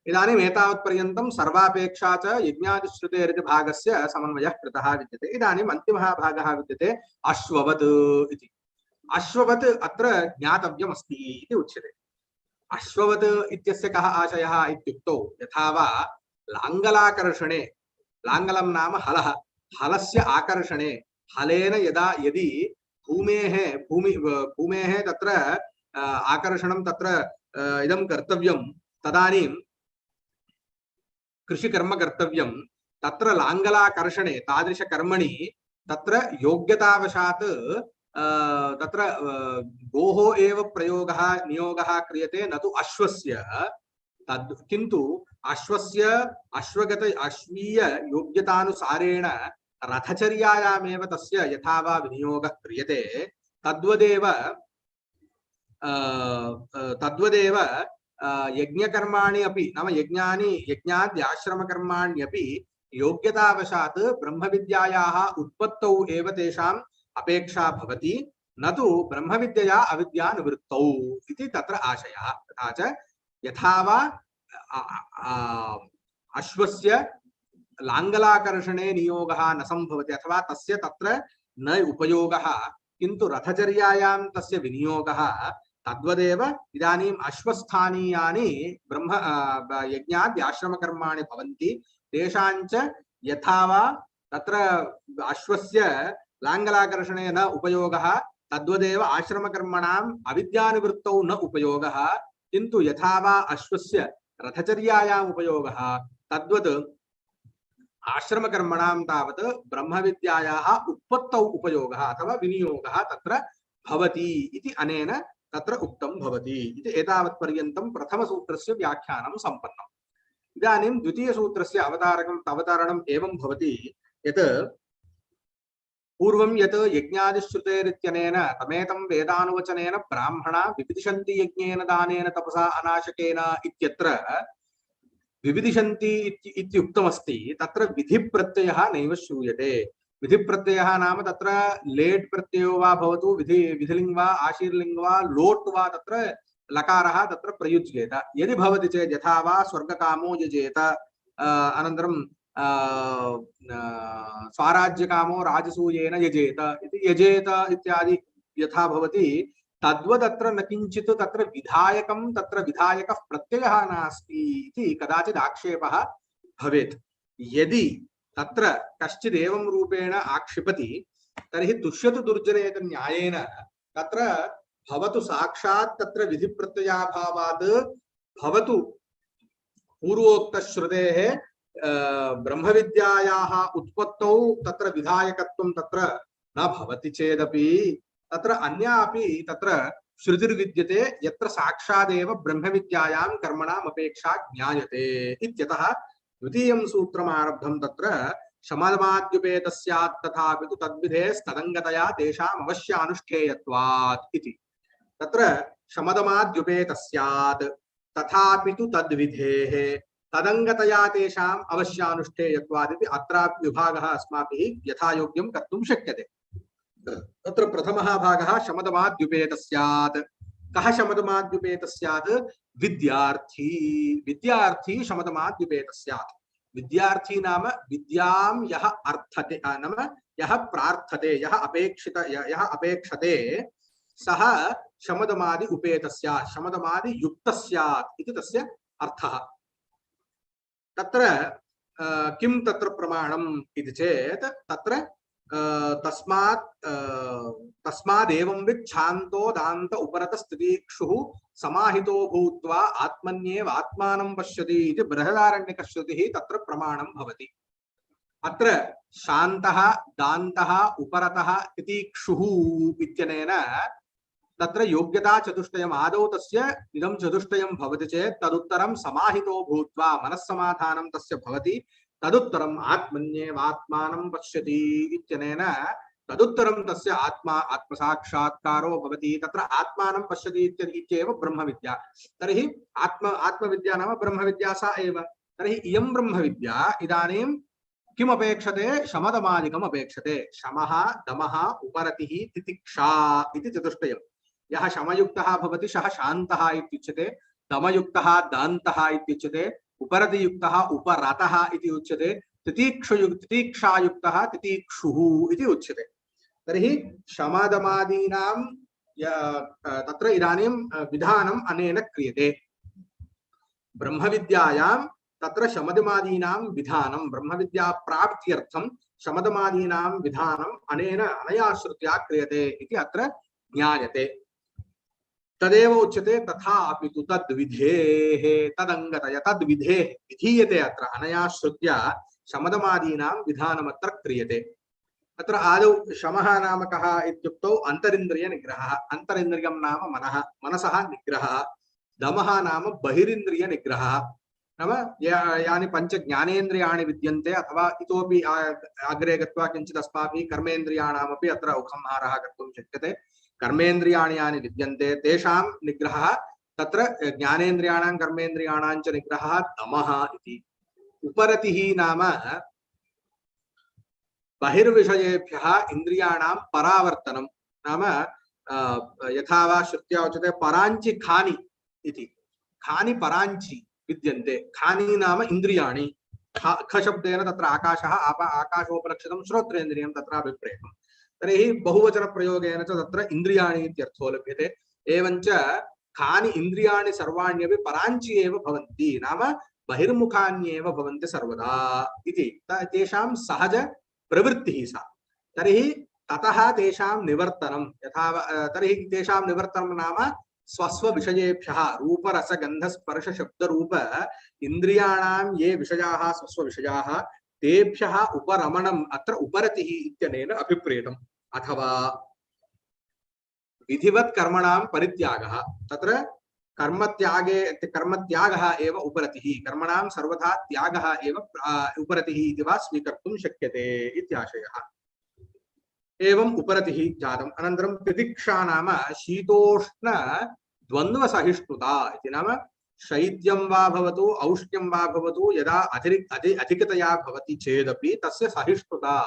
इदानीम् एतावत्पर्यन्तं सर्वापेक्षा च यज्ञादिश्रुतेरिति भागस्य समन्वयः कृतः विद्यते। इदानीम् अन्तिमः भागः विद्यते अश्ववत् इति। अश्ववत् अत्र ज्ञातव्यमस्ति इति उच्यते। अश्ववत् इत्यस्य कः आशयः इत्युक्तौ यथा वा लाङ्गलाकर्षणे लाङ्गलं नाम हलः हलस्य आकर्षणे हलेन यदि भूमेः तत्र आकर्षणं तत्र इदं कर्तव्यं तदानीं कृषिकर्म कर्तव्यं। तत्र लाङ्गलाकर्षणे तादृशकर्मणि तत्र योग्यतावशात् तत्र गोः एव प्रयोगः नियोगः क्रियते न तु अश्वस्य। किन्तु अश्वीय योग्यतानुसारेण रथचर्यायामेव तस्य यथा वा विनियोगः क्रियते तद्वदेव यज्ञकर्माणि अपि नाम यज्ञाद्याश्रमकर्माण्यपि योग्यतावशात् ब्रह्मविद्यायाः उत्पत्तौ एव तेषाम् अपेक्षा भवति न तु ब्रह्मविद्यया अविद्यानिवृत्तौ इति तत्र आशयः। तथा च यथा वा अश्वस्य लाङ्गलाकर्षणे नियोगः न संभवति अथवा तस्य तत्र न उपयोगः किन्तु रथचर्यायां तस्य विनियोगः तद्वदेव इदानीम् अश्वस्थानीयानि ब्रह्म यज्ञाद्याश्रमकर्माणि भवन्ति। तेषाञ्च यथा वा तत्र अश्वस्य लाङ्गलाकर्षणे न उपयोगः तद्वदेव आश्रमकर्मणाम् अविद्यानिवृत्तौ न उपयोगः किन्तु यथा वा अश्वस्य रथचर्यायाम् उपयोगः तद्वत् आश्रमकर्मणां तावत् ब्रह्मविद्यायाः उत्पत्तौ उपयोगः अथवा विनियोगः तत्र भवति इति अनेन तत्र उक्तं भवति इति। एतावत्पर्यन्तं प्रथमसूत्रस्य व्याख्यानं सम्पन्नम्। इदानीं द्वितीयसूत्रस्य अवतारणम् एवं भवति यत् पूर्वं यत् यज्ञादिश्रुतेरित्यनेन तमेतं वेदानुवचनेन ब्राह्मणा विविदिशन्ति यज्ञेन दानेन तपसा अनाशकेन इत्यत्र विविदिशन्ति इत्युक्तमस्ति। तत्र विधिप्रत्ययः नैव श्रूयते। विधिप्रत्ययः नाम तत्र लेट् प्रत्ययो वा भवतु, विधिलिङ्ग् वा आशीर्लिङ्ग् वा लोट् वा तत्र लकारः तत्र प्रयुज्येत। यदि भवति चेत् यथा वा स्वर्गकामो यजेत, अनन्तरं स्वाराज्यकामो राजसूयेन यजेत इति यजेत इत्यादि यथा भवति तद्वदत्र न किञ्चित् तत्र विधायकं तत्र विधायकः प्रत्ययः नास्ति इति कदाचित् आक्षेपः भवेत्। यदि तत्र कश्चित् एवं रूपेण आक्षिपति तर्हि तुष्यतु दुर्जनेन न्यायेन तत्र भवतु साक्षात् तत्र विधिप्रत्ययाभावात् भवतु पूर्वोक्तश्रुतेः ब्रह्मविद्यायाः उत्पत्तौ तत्र विधायकत्वं तत्र न भवति चेदपि तत्र अन्या अपि तत्र श्रुतिर्विद्यते यत्र साक्षादेव ब्रह्मविद्यायां कर्मणाम् अपेक्षा ज्ञायते इत्यतः द्वितीयं सूत्रम् आरब्धं तत्र शमदमाद्युपेतस्यात् तथापि तु तद्विधेस्तदङ्गतया तेषाम् अवश्यानुष्ठेयत्वात् इति। तत्र शमदमाद्युपेतस्यात् तथापि तु तद्विधेः तदङ्गतया तेषाम् अवश्यानुष्ठेयत्वात् इति अत्रापि विभागः अस्माभिः यथा योग्यं कर्तुं शक्यते। तत्र प्रथमः भागः शमदमाद्युपेतस्यात्। कः शमदमाद्युपेतस्यात्? विद्यार्थी। विद्यार्थी शमदमाद्युपेतस्यात्। विद्यार्थी नाम विद्यां यः अर्थते, नाम यः प्रार्थते, यः अपेक्षते सः शमदमादि उपेतस्यात्, शमदमादि युक्तस्यात् इति तस्य अर्थः। तत्र किं तत्र प्रमाणम् इति चेत् तत्र तस्मादेवं विच्छान्तो दान्त उपरत स्थितिक्षुः समाहितो भूत्वा आत्मन्येव आत्मानं पश्यति इति बृहदारण्यकश्रुतिः तत्र प्रमाणं भवति। अत्र शान्तः दान्तः उपरतः तितिक्षुः इत्यनेन तत्र योग्यता चतुष्टयम् आदौ तस्य इदं चतुष्टयं भवति चेत् तदुत्तरं समाहितो भूत्वा मनस्समाधानं तस्य भवति, तदुत्तरम् आत्मन्येव आत्मानं पश्यति इत्यनेन तदुत्तरं तस्य आत्मसाक्षात्कारो भवति। तत्र आत्मानं पश्यति इत्येव ब्रह्मविद्या। तर्हि आत्मविद्या नाम ब्रह्मविद्या सा एव। तर्हि इयं ब्रह्मविद्या इदानीं किम् अपेक्षते? शमदमादिकम् अपेक्षते। शमः दमः उपरतिः तितिक्षा इति चतुष्टयम्। यः शमयुक्तः भवति सः शान्तः इत्युच्यते, दमयुक्तः दान्तः इत्युच्यते, उपरतियुक्तः उपरतः इति उच्यते, तितिक्षायुक्तः तितिक्षुः इति उच्यते। तर्हि शमदमादीनां तत्र इदानीं विधानम् अनेन क्रियते। ब्रह्मविद्यायां तत्र शमदमादीनां विधानं ब्रह्मविद्या प्राप्त्यर्थं शमदमादीनां विधानम् अनया श्रुत्या क्रियते इति अत्र ज्ञायते। तदेव उच्यते तथापि तु तद्विधेः तदङ्गतया तद्विधेः विधीयते। अत्र अनया श्रुत्या शमदमादीनां विधानमत्र क्रियते। अत्र आदौ शमः नाम कः इत्युक्तौ अन्तरिन्द्रियनिग्रहः। अन्तरिन्द्रियं नाम मनः, मनसः निग्रहः। दमः नाम बहिरिन्द्रियनिग्रहः। नाम यानि पंच ज्ञानेन्द्रियाणि विद्यन्ते अथवा इतोपि अग्रे गत्वा किञ्चित् अस्माभिः कर्मेन्द्रियाणामपि अत्र उपसंहारः कर्तुं शक्यते। कर्मेन्द्रियाणि यानि विद्यन्ते तेषां निग्रहः तत्र ज्ञानेन्द्रियाणां कर्मेन्द्रियाणां च निग्रहः दमः इति। उपरतिः नाम बहिर्विषयेभ्यः इन्द्रियाणां परावर्तनं। नाम यथा वा श्रुत्या उच्यते पराञ्चि खानि इति। खानि पराञ्चि विद्यन्ते। खानि नाम इन्द्रियाणि। ख शब्देन तत्र आकाशः आकाशोपलक्षितं श्रोत्रेन्द्रियं तत्र अभिप्रेतम्। तर्हि बहुवचन प्रयोगेन च तत्र इन्द्रियाणि इत्यर्थो लभ्यते। एवञ्च खानि इन्द्रियाणि सर्वाण्यपि पराञ्चि एव भवन्ति, नाम बहिर्मुखान्येव भवन्ति सर्वदा इति तेषां सहज प्रवृत्तिः सा। तर्हि ततः तेषां निवर्तनं यथा तर्हि तेषां निवर्तनं नाम स्वस्वविषयेभ्यः रूपरसगन्धस्पर्शशब्दरूप इन्द्रियाणां ये विषयाः स्वस्वविषयाः तेभ्यः उपरमणम् अत्र उपरतिः इत्यनेन अभिप्रेतम्। अथवा विधिवत् कर्मणां परित्यागः। तत्र कर्मत्यागः एव उपरतिः। कर्मणां सर्वथा त्यागः एव उपरतिः इति वा स्वीकर्तुं शक्यते इत्याशयः। एवं उपरतिः जातम्। अनन्तरं तितिक्षा नाम शीतोष्ण द्वन्द्व सहिष्णुता इति। नाम शैत्यं वा भवतु औष्ण्यं वा भवतु यदा अधिकतया भवति चेदपि तस्य सहिष्णुता,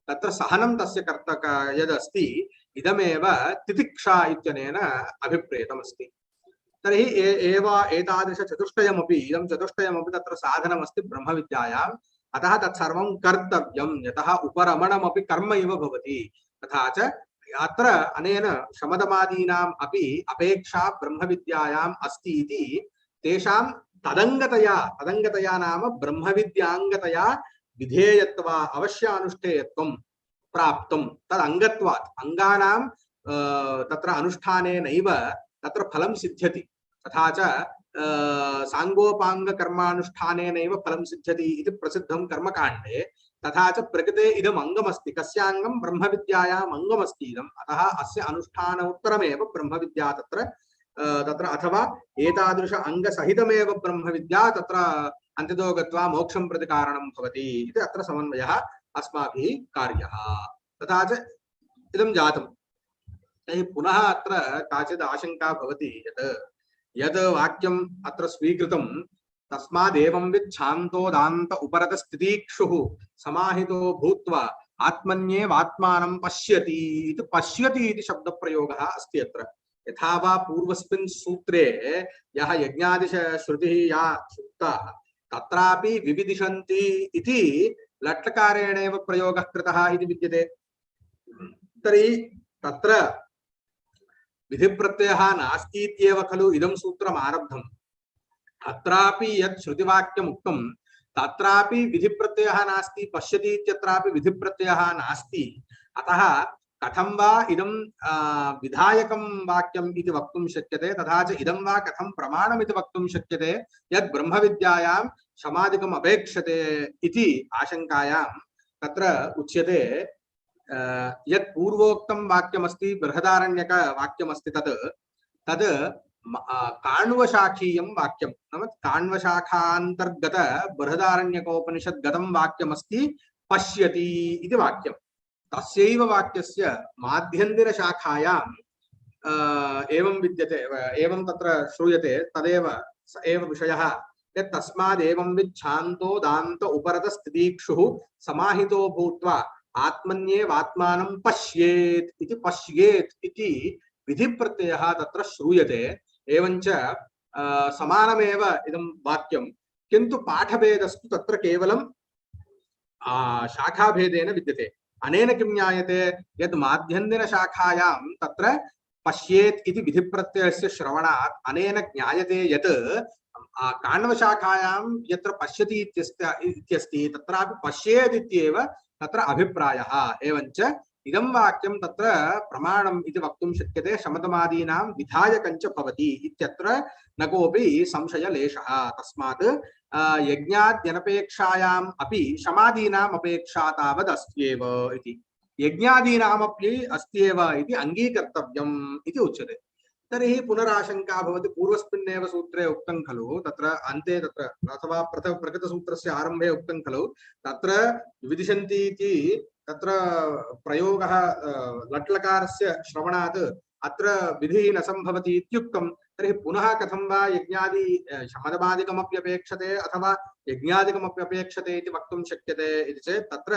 तत्र सहनं तस्य कर्तक यदस्ति इदमेव तितिक्षा इत्यनेन अभिप्रेतमस्ति। तर्हि एतादृशचतुष्टयमपि इदं चतुष्टयमपि तत्र साधनमस्ति ब्रह्मविद्यायाम्। अतः तत्सर्वं कर्तव्यं, यतः उपरमणमपि कर्म इव भवति। तथा च अत्र अनेन शमदमादीनाम् अपि अपेक्षा ब्रह्मविद्यायाम् अस्ति इति तेषां तदङ्गतया नाम ब्रह्मविद्याङ्गतया विधेयत्वा अवश्यानुष्ठेयत्वं प्राप्तं। तदङ्गत्वात् अङ्गानां तत्र अनुष्ठानेनैव तत्र फलं सिद्ध्यति। तथा च सांगोपाङ्गकर्मानुष्ठानेनैव फलं सिद्ध्यति इति प्रसिद्धं कर्मकाण्डे। तथा च प्रकृते इदम् अङ्गमस्ति, कस्याङ्गं ब्रह्मविद्यायाम् अङ्गमस्ति इदम्। अतः अस्य अनुष्ठानोत्तरमेव ब्रह्मविद्या तत्र अथवा एतादृश अङ्गसहितमेव ब्रह्मविद्या तत्र अन्तितो गत्वा मोक्षं प्रति कारणं भवति इति अत्र समन्वयः अस्माभिः कार्यः। तथा च इदं जातं। पुनः अत्र काचित् आशंका भवति यत् वाक्यम् अत्र स्वीकृतं तस्मादेवं विच्छान्तो दान्त उपरतस्थितिक्षुः समाहितो भूत्वा आत्मन्येवात्मानं पश्यति इति पश्यति इति शब्दप्रयोगः अस्ति अत्र। यथा वा पूर्वस्मिन् सूत्रे यः यज्ञादिश श्रुतिः या श्रुता तत्रापि विविदिशन्ति इति लट्लकारेणैव प्रयोगः कृतः इति विद्यते। तर्हि तत्र विधिप्रत्ययः नास्ति इत्येव खलु इदं सूत्रम् आरब्धम्। अत्रापि यत् श्रुतिवाक्यम् उक्तं तत्रापि विधिप्रत्ययः नास्ति, पश्यति इत्यत्रापि विधिप्रत्ययः नास्ति। अतः कथं वा इदं विधायकं वाक्यम् इति वक्तुं शक्यते, तथा च इदं वा कथं प्रमाणम् इति वक्तुं शक्यते यत् ब्रह्मविद्यायां समाधिकम् अपेक्षते इति आशंकायां तत्र उच्यते। यत् पूर्वोक्तं वाक्यमस्ति बृहदारण्यक वाक्यमस्ति तद् काण्वशाखीयं वाक्यं, नाम काण्वशाखान्तर्गत बृहदारण्यकोपनिषद्गतं वाक्यमस्ति पश्यति इति वाक्यं। तस्यैव वाक्यस्य माध्यन्दिनशाखायाम् एवं विद्यते, एवं तत्र श्रूयते। तदेव स एव विषयः यत् तस्मादेवं विच्छान्तो दान्त उपरतस्थितिक्षुः समाहितो भूत्वा आत्मन्येवात्मानं पश्येत् इति विधिप्रत्ययः तत्र श्रूयते। एवञ्च समानमेव इदं वाक्यं, किन्तु पाठभेदस्तु तत्र केवलं शाखाभेदेन विद्यते। अनेन किं ज्ञायते यत् माध्यन्दिनशाखायां तत्र पश्येत् इति विधिप्रत्ययस्य श्रवणात् अनेन ज्ञायते यत् काण्वशाखायां यत्र पश्यति इत्यस्ति तत्रापि पश्येत् इत्येव तत्र अभिप्रायः। एवञ्च इदं वाक्यं तत्र प्रमाणम् इति वक्तुं शक्यते, शमदमादीनां विधायकञ्च भवति इत्यत्र न कोऽपि संशयलेशः। तस्मात् यज्ञाद्यनपेक्षायाम् अपि शमादीनाम् अपेक्षा तावद् अस्त्येव इति, यज्ञादीनामपि अस्त्येव इति अङ्गीकर्तव्यम् इति उच्यते। तर्हि पुनराशंका भवति, पूर्वस्मिन्नेव सूत्रे उक्तं खलु, तत्र अन्ते तत्र अथवा प्रकृतसूत्रस्य आरम्भे उक्तं खलु तत्र विदिशन्ति इति तत्र प्रयोगः लट्लकारस्य श्रवणात् अत्र विधिः न सम्भवति इत्युक्तं। तर्हि पुनः कथं वा यज्ञादि शमदमादिकमपि अपेक्षते अथवा यज्ञादिकमपि अपेक्षते इति वक्तुं शक्यते इति चेत् तत्र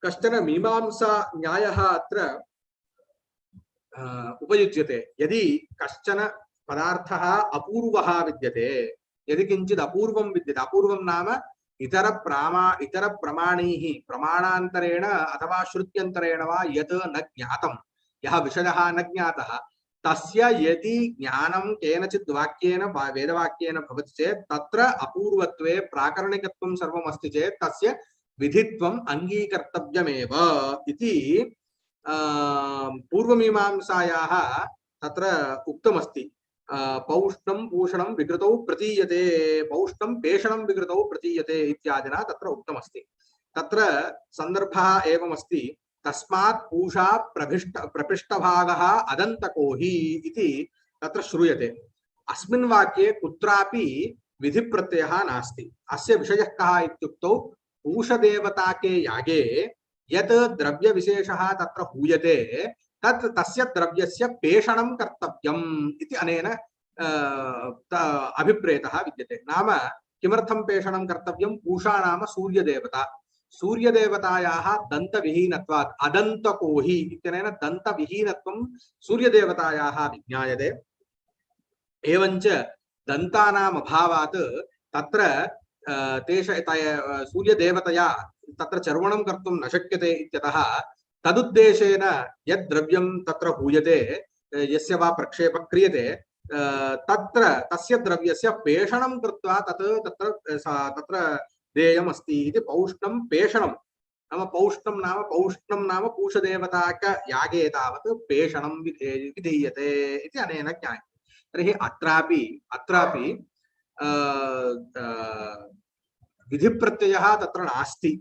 कश्चन मीमांसा न्यायः अत्र उपयुज्यते। यदि कश्चन पदार्थः अपूर्वः विद्यते, यदि किञ्चित् अपूर्वं विद्यते, अपूर्वं नाम इतर प्रमाणैः प्रमाणान्तरेण अथवा श्रुत्यन्तरेण वा यत् न ज्ञातं, यः विषयः न ज्ञातः, तस्य यदि ज्ञानं केनचित् वाक्येन वेदवाक्येन भवति चेत् तत्र अपूर्वत्वे प्राकरणिकत्वं सर्वम् अस्ति चेत् तस्य विधित्वम् अङ्गीकर्तव्यमेव इति पूर्वमीमांसायाः तत्र उक्तमस्ति। पौष्णं पूषणं विकृतौ प्रतीयते, पौष्णं पेषणं विकृतौ प्रतीयते इत्यादिना तत्र उक्तमस्ति। तत्र सन्दर्भः एवमस्ति, तस्मात् पूषा प्रपिष्टभागः अदन्तको हि इति तत्र श्रूयते। अस्मिन् वाक्ये कुत्रापि विधिप्रत्ययः नास्ति। अस्य विषयः कः इत्युक्तौ पूषदेवताके यागे यत् द्रव्यविशेषः तत्र हूयते तत् तस्य द्रव्यस्य पेषणं कर्तव्यम् इति अनेन अभिप्रेतः विद्यते। नाम किमर्थं पेषणं कर्तव्यं? पूषा नाम सूर्यदेवता, सूर्यदेवतायाः दन्तविहीनत्वात् अदन्तकोहि इत्यनेन दन्तविहीनत्वं सूर्यदेवतायाः विज्ञायते। एवञ्च दन्तानाम् अभावात् तत्र सूर्यदेवतया तत्र चर्वणं कर्तुं न शक्यते इत्यतः तदुद्देशेन यद् द्रव्यं तत्र हूयते, यस्य वा प्रक्षेपः क्रियते, तत्र तस्य द्रव्यस्य पेषणं कृत्वा तत्र देयम् अस्ति इति पौष्णं पेषणं नाम पौष्णं नाम पूषदेवताक यागे तावत् पेषणं विधीयते इति अनेन ज्ञायते। तर्हि अत्रापि विधिप्रत्ययः तत्र नास्ति,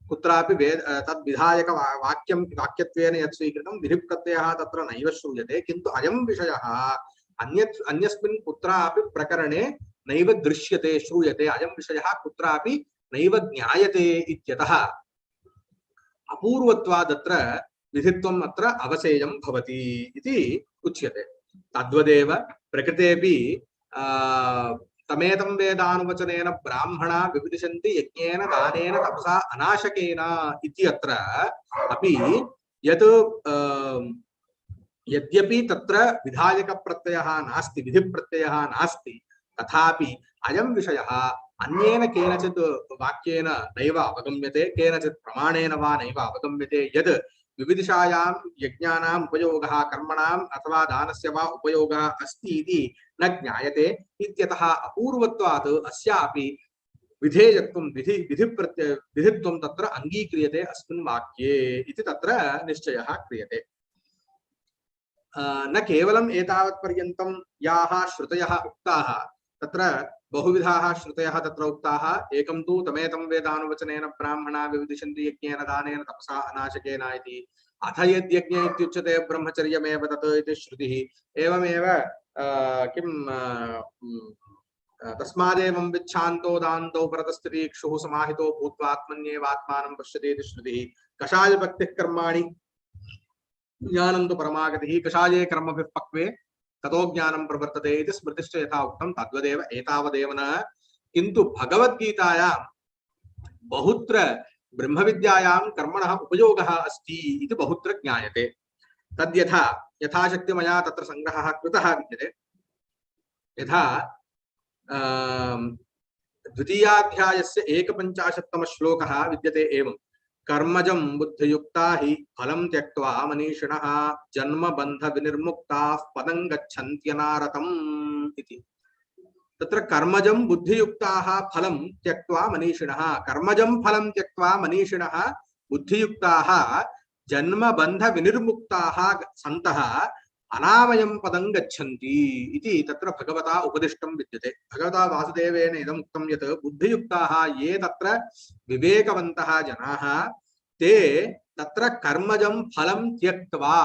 कुत्रापि तद् विधायक वाक्यत्वेन यत् स्वीकृतं विधिप्रत्ययः तत्र नैव श्रूयते। किन्तु अयं विषयः अन्यस्मिन् कुत्रापि प्रकरणे नैव दृश्यते, श्रूयते। अयं विषयः कुत्रापि नैव ज्ञायते इत्यतः अपूर्वत्वात् अत्र विधित्वम् अत्र अवसेयं भवति इति उच्यते। तद्वदेव प्रकृतेपि तमेतं वेदानुवचनेन ब्राह्मणा विविदिशन्ति यज्ञेन दानेन तपसा अनाशकेन इति अत्र अपि यत् यद्यपि तत्र विधायक प्रत्ययः नास्ति, विधिप्रत्ययः नास्ति, तथापि अयं विषयः अन्येन केनचित् वाक्येन नैव अवगम्यते, केनचित् प्रमाणेन वा नैव अवगम्यते। यद् विविदिषायां यज्ञानाम् उपयोगः कर्मणाम् अथवा दानस्य वा उपयोगः अस्ति इति न ज्ञायते इत्यतः अपूर्वत्वात् अस्यापि विधेयत्वं विधित्वं तत्र अङ्गीक्रियते अस्मिन् वाक्ये इति तत्र निश्चयः क्रियते। न केवलम् एतावत्पर्यन्तं याः श्रुतयः उक्ताः, तत्र बहुविधाः श्रुतयः तत्र उक्ताः। एकं तु तमेतं वेदानुवचनेन ब्राह्मणा विविदिशन्ति यज्ञेन दानेन तपसा अनाशकेन इति। अथ यद्यज्ञ इत्युच्यते ब्रह्मचर्यमेव तत् इति श्रुतिः। एवमेव किं तस्मादेवं विच्छान्तो दान्तो परतस्थितिक्षुः समाहितो भूत्वा आत्मन्येवात्मानं पश्यति इति श्रुतिः। कषायभक्तिः कर्माणि ज्ञानं तु परमागतिः, कषाये कर्मभिः पक्वे ततो ज्ञानं प्रवर्तते इति स्मृतिश्च यथा उक्तं तद्वदेव एतावदेव न। किन्तु भगवद्गीतायां बहुत्र ब्रह्मविद्यायां कर्मणः उपयोगः अस्ति इति बहुत्र ज्ञायते। तद्यथा यथाशक्ति मया तत्र संग्रहः कृतः विद्यते। यथा द्वितीयाध्यायस्य 150तमः श्लोकः विद्यते एवं: कर्मजं बुद्धियुक्ता हि फलं त्यक्त्वा मनीषिणः जन्मबन्ध विनिर्मुक्ताः पदं गच्छन्त्यनारतम् इति। तत्र कर्मजं बुद्धियुक्ताः फलं त्यक्त्वा मनीषिणः, कर्मजं फलं त्यक्त्वा मनीषिणः बुद्धियुक्ताः जन्मबन्ध विनिर्मुक्ताः सन्तः अनामयं पदं गच्छन्ति इति तत्र भगवता उपदिष्टं विद्यते। भगवता वासुदेवेन इदम् उक्तं यत् बुद्धियुक्ताः ये तत्र विवेकवन्तः जनाः ते तत्र कर्मजं फलं त्यक्त्वा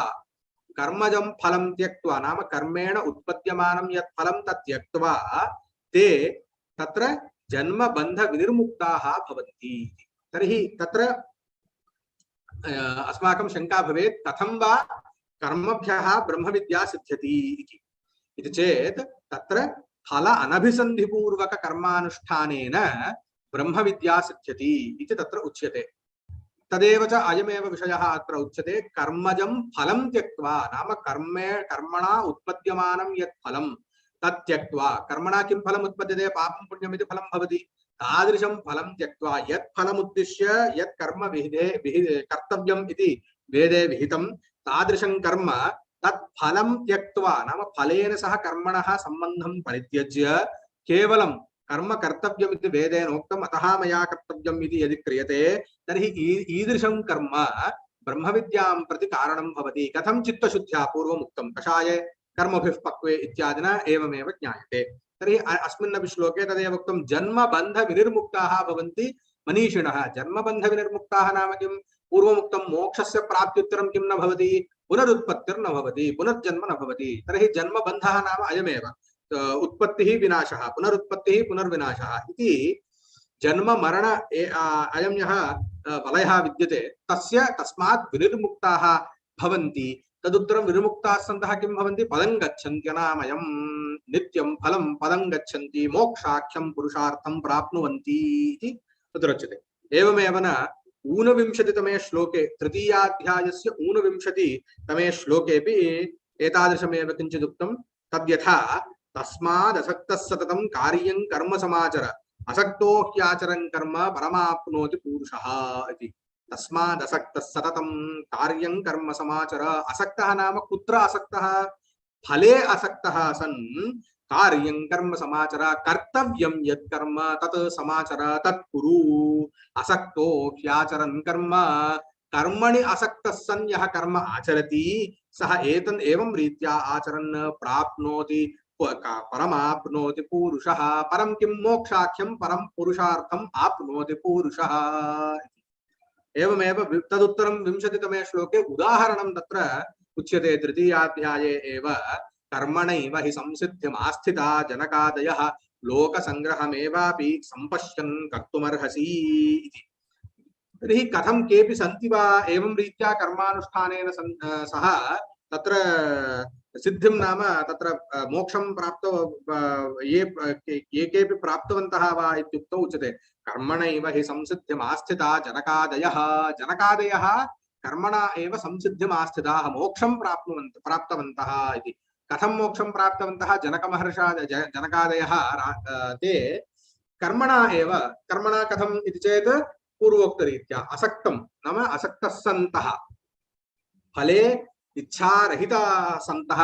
नाम कर्मेण उत्पद्यमानं यत् फलं तत् त्यक्त्वा ते तत्र जन्मबन्ध विनिर्मुक्ताः भवन्ति। तर्हि तत्र अस्माकं शंका भवेत्, कथं वा कर्मभ्यः ब्रह्मविद्या सिद्ध्यति इति चेत् तत्र फल अनभिसन्धिपूर्वक कर्मानुष्ठानेन ब्रह्मविद्या सिद्ध्यति इति तत्र उच्यते। तदेव च अयमेव विषयः अत्र उच्यते। कर्मजं फलं त्यक्त्वा नाम कर्मणा उत्पद्यमानं यत् फलं तत् त्यक्त्वा, कर्मणा किं फलम् उत्पद्यते? पापं पुण्यम् इति फलं भवति। तादृशं फलं त्यक्त्वा यत् फलमुद्दिश्य यत् कर्म कर्तव्यम् इति वेदे विहितं तादृशं कर्म तत् फलं त्यक्त्वा नाम फलेन सह कर्मणः सम्बन्धं परित्यज्य केवलं कर्म कर्तव्यमिति वेदेनोक्तम् अतः मया कर्तव्यम् इति यदि क्रियते तर्हि ईदृशं कर्म ब्रह्मविद्यां प्रति कारणं भवति। कथं? चित्तशुद्ध्या पूर्वम् उक्तं कषाये कर्मभिः पक्वे इत्यादिना एवमेव ज्ञायते। तर्हि अस्मिन्नपि श्लोके तदेव उक्तं जन्मबन्ध विनिर्मुक्ताः भवन्ति मनीषिणः। जन्मबन्ध विनिर्मुक्ताः नाम किं? पूर्वमुक्तं मोक्षस्य प्राप्त्युत्तरं किं न भवति? पुनरुत्पत्तिर्न भवति, पुनर्जन्म न भवति। तर्हि जन्मबन्धः नाम अयमेव उत्पत्तिः विनाशः, पुनरुत्पत्तिः पुनर्विनाशः इति जन्म मरण अयं यः वलयः विद्यते तस्य तस्मात् विनिर्मुक्ताः भवन्ति। तदुत्तरं विनिर्मुक्ताः सन्तः किं भवन्ति? पदं गच्छन्त्यनामयं नित्यं फलं पदं गच्छन्ति मोक्षाख्यं पुरुषार्थं प्राप्नुवन्ति इति तदुच्यते। एवमेव न ऊनविंशतितमे श्लोके तृतीयाध्यायस्य ऊनविंशतितमे श्लोकेऽपि एतादृशमेव किञ्चित् उक्तं। तद्यथा तस्मादसक्तः सततं कार्यं कर्म समाचर असक्तो ह्याचरन् कर्म परमाप्नोति पुरुषः इति। तस्मादसक्तः सततं कार्यं कर्म समाचर। असक्तः नाम कुत्र असक्तः? फले असक्तः सन् कार्यं कर्म समाचर। कर्तव्यं यत् कर्म तत् समाचर तत् कुरु। असक्तो ह्याचरन् कर्म कर्मणि असक्तः सन् यः कर्म आचरति सः एतन् एवं रीत्या आचरन् प्राप्नोति परमाप्नोति पुरुषः। परं किं? मोक्षाख्यं परं पुरुषार्थम् आप्नोति पुरुषः। एवमेव तदुत्तरं 20तमे श्लोके उदाहरणं तत्र उच्यते। तृतीयाध्याये एव कर्मणैव हि संसिद्धिमास्थिता जनकादयः लोकसंग्रहमेवापि सम्पश्यन् कर्तुमर्हसि इति। तर्हि कथं केऽपि सन्ति वा एवं रीत्या कर्मानुष्ठानेन सह तत्र सिद्धिं नाम तत्र मोक्षं प्राप्त ये केऽपि प्राप्तवन्तः वा इत्युक्तौ उच्यते। कर्मणैव हि संसिद्धिमास्थिता जनकादयः। जनकादयः कर्मणा एव संसिद्धिमास्थिताः मोक्षं प्राप्तवन्तः इति। कथं मोक्षं प्राप्तवन्तः? जनकादयः ते कर्मणा एव। कर्मणा कथम् इति चेत् पूर्वोक्तरीत्या असक्तं नाम असक्तः सन्तः फले इच्छारहिताः सन्तः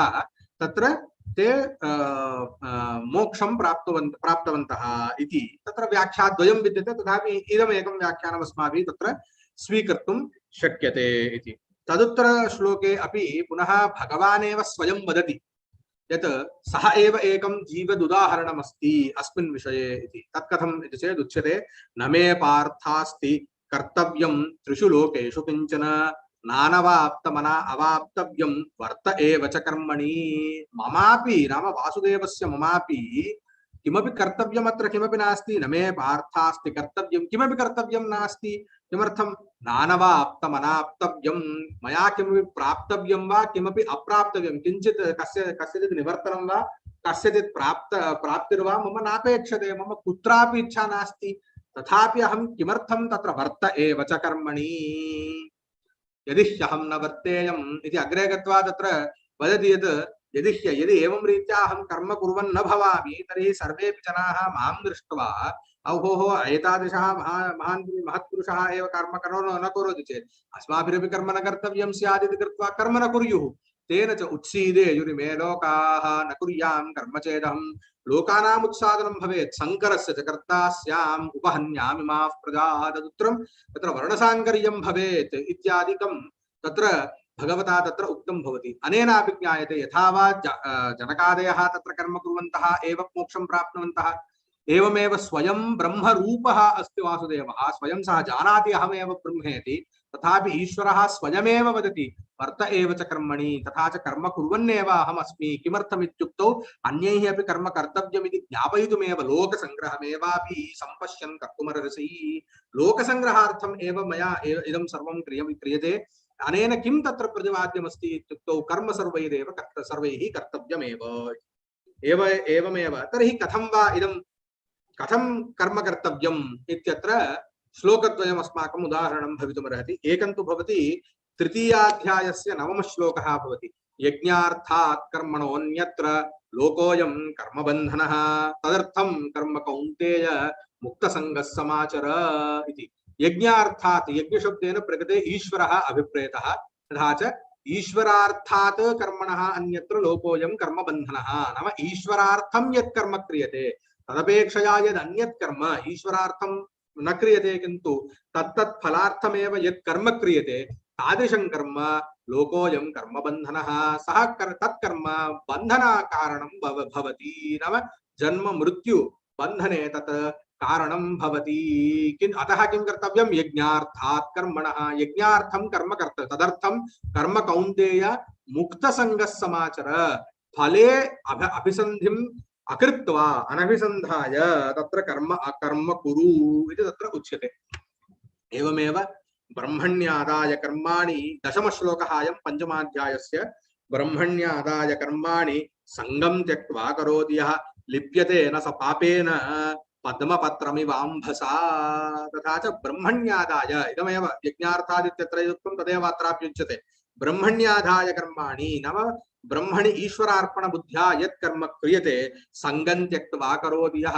तत्र ते मोक्षं प्राप्तवन्तः इति तत्र व्याख्याद्वयं विद्यते। तथापि इदमेकं व्याख्यानम् अस्माभिः तत्र स्वीकर्तुं शक्यते इति। तदुत्तर श्लोके अपि पुनः भगवानेव स्वयं वदति यत् सः एव एकं जीवदुदाहरणमस्ति अस्मिन् विषये इति। तत्कथम् इति चेत् उच्यते न मे पार्थास्ति कर्तव्यं त्रिषु लोकेषु किञ्चन नानवाप्तमना अवाप्तव्यं वर्त एव च कर्मणि। ममापि नाम वासुदेवस्य ममापि किमपि कर्तव्यम् अत्र किमपि नास्ति। न मे पार्थास्ति कर्तव्यं किमपि कर्तव्यं नास्ति। किमर्थं? नानवाप्तमनाप्तव्यं मया किमपि प्राप्तव्यं वा किमपि अप्राप्तव्यं किञ्चित् कस्यचित् निवर्तनं वा कस्यचित् प्राप्तिर्वा मम नापेक्षते। मम कुत्रापि इच्छा नास्ति। तथापि अहं किमर्थं तत्र वर्त एव च कर्मणि यदि ह्यहं न वर्तेयम् इति अग्रे गत्वा तत्र वदति यत् यदि एवं रीत्या अहं कर्म कुर्वन् न भवामि तर्हि सर्वेपि जनाः मां दृष्ट्वा अहोहो एतादृशः महत्पुरुषः एव कर्म न करोति चेत् अस्माभिरपि कर्म न कर्तव्यं स्यात् इति कृत्वा कर्म न कुर्युः। तेन च उत्सीदेयुरिमे लोकाः न कुर्यां कर्म चेदहं लोकानाम् उत्सादनं भवेत् शङ्करस्य च कर्ता स्याम् उपहन्यामि माः प्रजाः। तदुत्तरं तत्र वर्णसाङ्कर्यं भवेत् इत्यादिकं तत्र भगवता तत्र उक्तं भवति। अनेनापि ज्ञायते यथा वा जनकादयः तत्र कर्म कुर्वन्तः एव मोक्षं प्राप्नुवन्तः एवमेव स्वयं ब्रह्मरूपः अस्ति वासुदेवः। स्वयं सः जानाति अहमेव ब्रह्मेति। तथापि ईश्वरः स्वयमेव वदति वर्त एव च कर्मणि। तथा च कर्म कुर्वन्नेव अहमस्मि। किमर्थमित्युक्तौ अन्यैः अपि कर्म कर्तव्यमिति ज्ञापयितुमेव लोकसङ्ग्रहमेवापि सम्पश्यन् कर्तुमर्हसि। लोकसङ्ग्रहार्थम् एव मया इदं सर्वं क्रियते। अनेन किं तत्र प्रतिपाद्यमस्ति इत्युक्तौ कर्म सर्वैः कर्तव्यमेव एवमेव। तर्हि कथं वा इदं कथं कर्म कर्तव्यम् इत्यत्र श्लोकद्वयम् अस्माकम् उदाहरणं भवितुमर्हति। एकं तु भवति तृतीयाध्यायस्य 9मः श्लोकः भवति यज्ञार्थात् कर्मणोऽन्यत्र लोकोऽयं कर्मबन्धनः तदर्थं कर्म कौन्तेय मुक्तसङ्गः समाचर इति। यज्ञार्थात् यज्ञशब्देन प्रकृते ईश्वरः अभिप्रेतः। तथा च ईश्वरार्थात् कर्मणः अन्यत्र लोकोऽयं कर्मबन्धनः नाम ईश्वरार्थं यत् कर्म क्रियते तदपेक्षया यद् अन्यत् कर्म ईश्वरार्थं न क्रियते किन्तु तत्तत् फलार्थमेव यत् कर्म क्रियते तादृशं कर्म लोकोऽयं कर्मबन्धनः सः तत्कर्म बन्धनाकारणं भवति नाम जन्म मृत्यु बन्धने तत् कारणं भवति। अतः किं कर्तव्यं? यज्ञार्थात् कर्मणः यज्ञार्थं कर्म कर्तव्यं तदर्थं कर्म कौन्तेय मुक्तसङ्गः समाचर। फले अभिसन्धिं अकृत्वा अनभिसन्धाय तत्र कर्म अकर्म कुरु इति तत्र उच्यते। एवमेव ब्रह्मण्यादाय कर्माणि दशमश्लोकः अयं पञ्चमाध्यायस्य। ब्रह्मण्यादाय कर्माणि संगं त्यक्त्वा करोति यः लिप्यते न स पापेन पद्मपत्रमिवाम्भसा। तथा च ब्रह्मण्यादाय इदमेव यज्ञार्थादित्यत्र युक्तं तदेव अत्राप्युच्यते। ब्रह्मण्यादाय कर्माणि नाम ब्रह्मणि ईश्वरार्पण बुद्ध्या यत् कर्म क्रियते संगं त्यक्त्वा करोति यः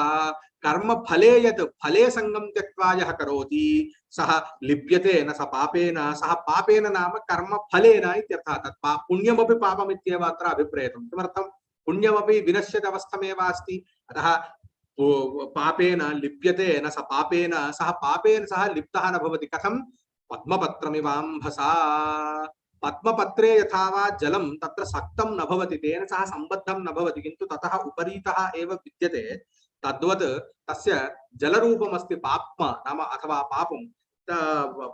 कर्म फले यत् फले संगं त्यक्त्वा यः करोति सः लिप्यते न स पापेन। सः पापेन नाम कर्म फलेन इत्यर्थः। तत् पुण्यमपि पापमित्येव अत्र अभिप्रेतम्। किमर्थं पुण्यमपि विनश्यत् अवस्थमेव अस्ति। अतः पापेन लिप्यते न स पापेन, सः पापेन सः लिप्तः न भवति। कथं? पद्मपत्रमिवाम्भसा। पद्मपत्रे यथा वा जलं तत्र सक्तं न भवति, तेन सह सम्बद्धं न भवति, किन्तु ततः उपरीतः एव विद्यते। तद्वत् तस्य जलरूपमस्ति पाप्म नाम अथवा पापं।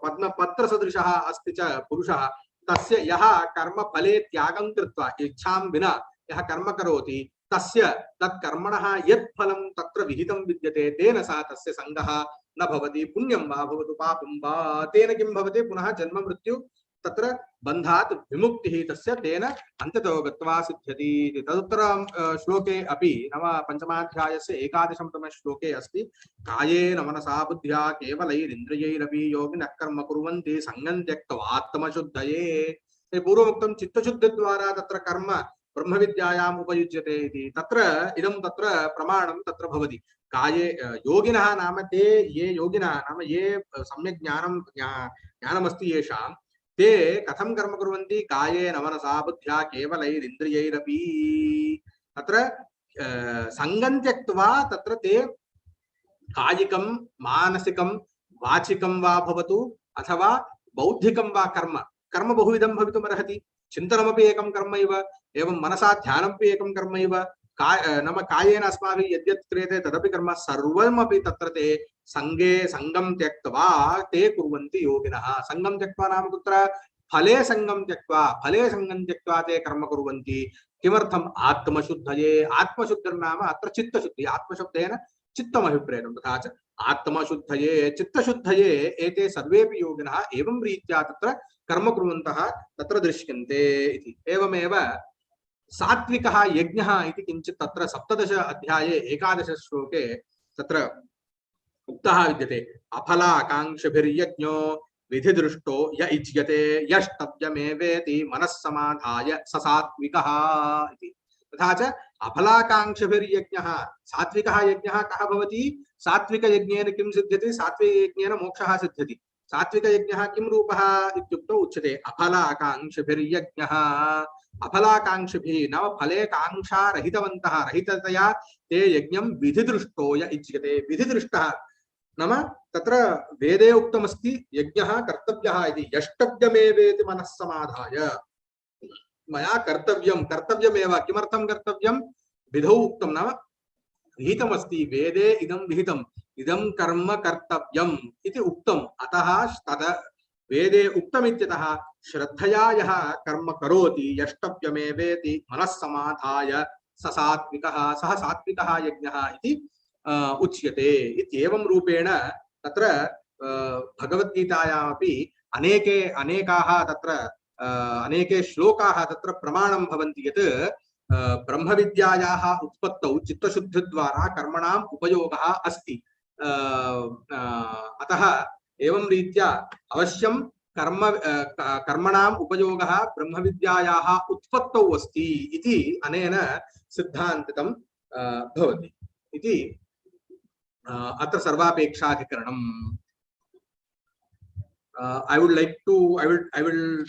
पद्मपत्रसदृशः अस्ति च पुरुषः, तस्य यः कर्मफले त्यागं कृत्वा इच्छां विना यः कर्म करोति तस्य तत्कर्मणः यत् फलं तत्र विहितं विद्यते तेन सह तस्य संगः न भवति। पुण्यं वा भवतु पापं वा, तेन किं भवति? पुनः जन्म मृत्यु तत्र बन्धात् विमुक्तिः तस्य तेन अन्ततो गत्वा सिद्ध्यति। तदुत्तरं श्लोके अपि नाम पञ्चमाध्यायस्य 11तमे श्लोके अस्ति कायेन मनसा बुद्ध्या केवलैरिन्द्रियैरपि योगिनः कर्म कुर्वन्ति संगं त्यक्त्वा आत्मशुद्धये। पूर्वमुक्तं चित्तशुद्धिद्वारा तत्र कर्म ब्रह्मविद्यायाम् उपयुज्यते इति। तत्र इदं तत्र प्रमाणं तत्र भवति। काये योगिनः नाम ते ये योगिनः नाम ये सम्यक् ज्ञानमस्ति येषां, ते कथं कर्म कुर्वन्ति? कायेन मनसा बुद्ध्या केवलैरिन्द्रियैरपि। तत्र संगं त्यक्त्वा तत्र ते कायिकं मानसिकं वाचिकं वा भवतु अथवा बौद्धिकं वा कर्म बहुविधं भवितुमर्हति। चिन्तनमपि एकं कर्म इव, एवं मनसा ध्यानमपि एकं कर्म इव। नाम कायेन अस्माभिः यद्यत् क्रियते तदपि कर्म सर्वमपि तत्र ते संगं त्यक्त्वा ते कुर्वन्ति योगिनः। संगं त्यक्त्वा नाम कुत्र? फले संगं त्यक्त्वा ते कर्म कुर्वन्ति। किमर्थम्? आत्मशुद्धये। आत्मशुद्धिर्नाम अत्र चित्तशुद्धिः। आत्मशब्देन चित्तमभिप्रेतं। तथा च आत्मशुद्धये चित्तशुद्धये एते सर्वेपि योगिनः एवं रीत्या तत्र कर्म कुर्वन्तः तत्र दृश्यन्ते इति। एवमेव सात्विकः यज्ञः इति किञ्चित् तत्र 17 अध्याये 11 श्लोके तत्र उक्तः विद्यते। अफलाकाङ्क्षिभिर्यज्ञो विधिदृष्टो य इज्यते यष्टव्यमेवेति मनस्समाधाय स सात्विकः इति। तथा च अफलाकाङ्क्षिभिर्यज्ञः सात्विकः यज्ञः कः भवति? सात्विकयज्ञेन किं सिद्ध्यति? सात्विकयज्ञेन मोक्षः सिद्ध्यति। सात्विकयज्ञः किं रूपः इत्युक्तौ उच्यते अफलाकाङ्क्षिभिर्यज्ञः। अफलाकाङ्क्षिभिः नाम फले काङ्क्षा रहितवन्तः, रहिततया ते यज्ञं विधिदृष्टो य इज्यते। विधिदृष्टः नाम तत्र वेदे उक्तमस्ति यज्ञः कर्तव्यः इति। यष्टव्यमेवेति मनस्समाधाय। मया कर्तव्यमेव। किमर्थं कर्तव्यं? विधौ उक्तं नाम विहितमस्ति वेदे इदं विहितम्, इदं कर्म कर्तव्यम् इति उक्तम्। अतः तद वेदे उक्तमित्यतः श्रद्धया यः कर्म करोति यष्टव्यमेवेति मनस्समाधाय स सात्विकः, सः सात्विकः यज्ञः इति उच्यते। इत्येवं रूपेण तत्र भगवद्गीतायामपि अनेकाः तत्र अनेके श्लोकाः तत्र प्रमाणं भवन्ति यत् ब्रह्मविद्यायाः उत्पत्तौ चित्तशुद्धिद्वारा कर्मणाम् उपयोगः अस्ति। अतः एवं रीत्या अवश्यं कर्मणाम् उपयोगः ब्रह्मविद्यायाः उत्पत्तौ अस्ति इति अनेन सिद्धान्तितं भवति इति अत्र सर्वापेक्षाधिकरणम्। I will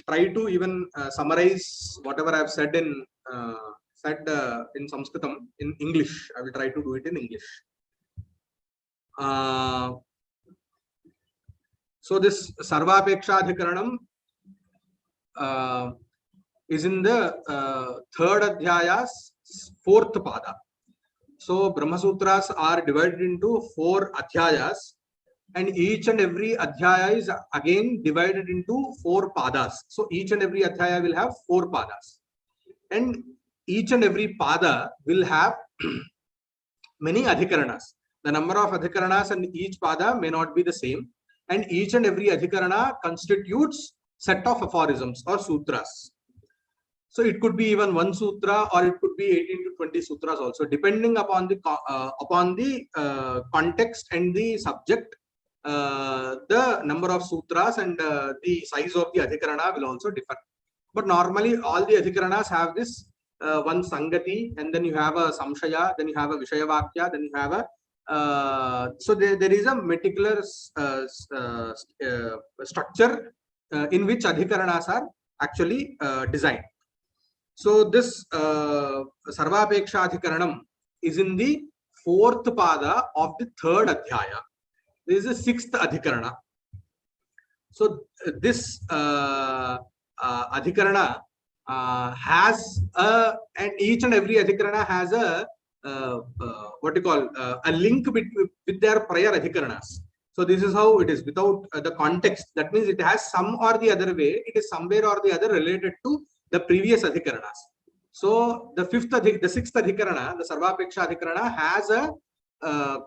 try to even summarize whatever I have said in Sanskritam in English. I will try to do it in English. So this Sarvapekshadhikaranam is in the third adhyaya's fourth pada. So Brahma Sutras are divided into 4 adhyayas, and each and every adhyaya is again divided into 4 padas. So each and every adhyaya will have 4 padas, and each and every pada will have many adhikaranas. The number of adhikaranas in each pada may not be the same, and each and every adhikarana constitutes set of aphorisms or sutras. So it could be even one sutra, or it could be 18 to 20 sutras also, depending upon the context and the subject. The number of sutras and the size of the adhikarana will also differ. But normally all the adhikaranas have this one sangati, and then you have a samshaya, then you have a vishayavakya, then you have a so there is a meticulous structure in which adhikaranas are actually designed. So this Sarvapeksha Adhikaranam is in the 4th pada of the 3rd adhyaya. This is the 6th adhikarana. So this adhikarana has and each and every adhikarana has a what you call a link with their prior adhikaranas. So this is how it is without the context. That means it has some or the other way, it is somewhere or the other related to the previous adhikaranas. So the 6th adhikarana, the Sarvapeksha adhikarana, has a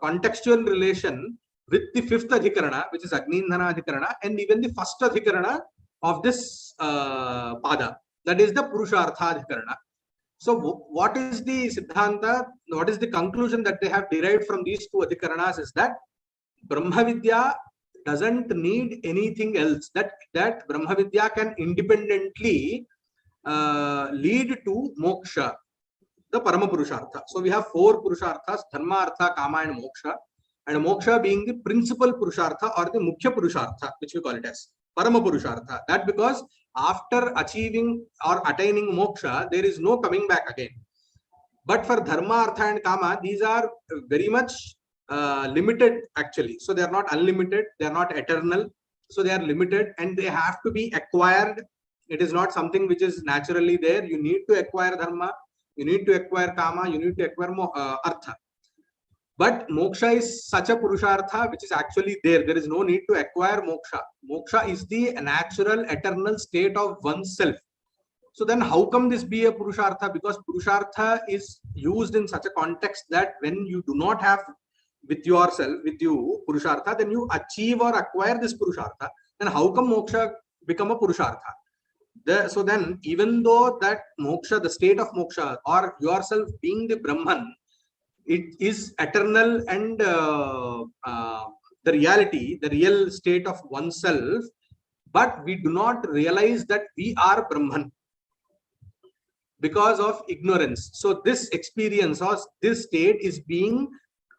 contextual relation with the 5th adhikarana, which is Agnindhana adhikarana, and even the 1st adhikarana of this pada, that is the Purushartha adhikarana. So what is the Siddhanta, what is the conclusion that they have derived from these two adhikaranas is that Brahma Vidya doesn't need anything else, that Brahma Vidya can independently lead to moksha, the Parama Purushartha. So we have 4 Purusharthas, Dharma, Artha, Kama and Moksha, and Moksha being the principal Purushartha or the Mukhya Purushartha, which we call it as Parama Purushartha. That because after achieving or attaining moksha, there is no coming back again. But for Dharma, Artha and Kama, these are very much limited actually. So they are not unlimited, they are not eternal. So they are limited and they have to be acquired. It is not something which is naturally there. You need to acquire Dharma, you need to acquire Kama, you need to acquire Artha. But moksha is such a Purushartha which is actually there. There is no need to acquire moksha. Moksha is the natural, eternal state of oneself. So then how come this be a Purushartha? Because Purushartha is used in such a context that when you do not have with yourself, with you, Purushartha, then you achieve or acquire this Purushartha. Then how come moksha become a Purushartha? So then even though that moksha, the state of moksha or yourself being the Brahman, it is eternal and the reality, the real state of oneself, but we do not realize that we are Brahman because of ignorance. So this experience or this state is being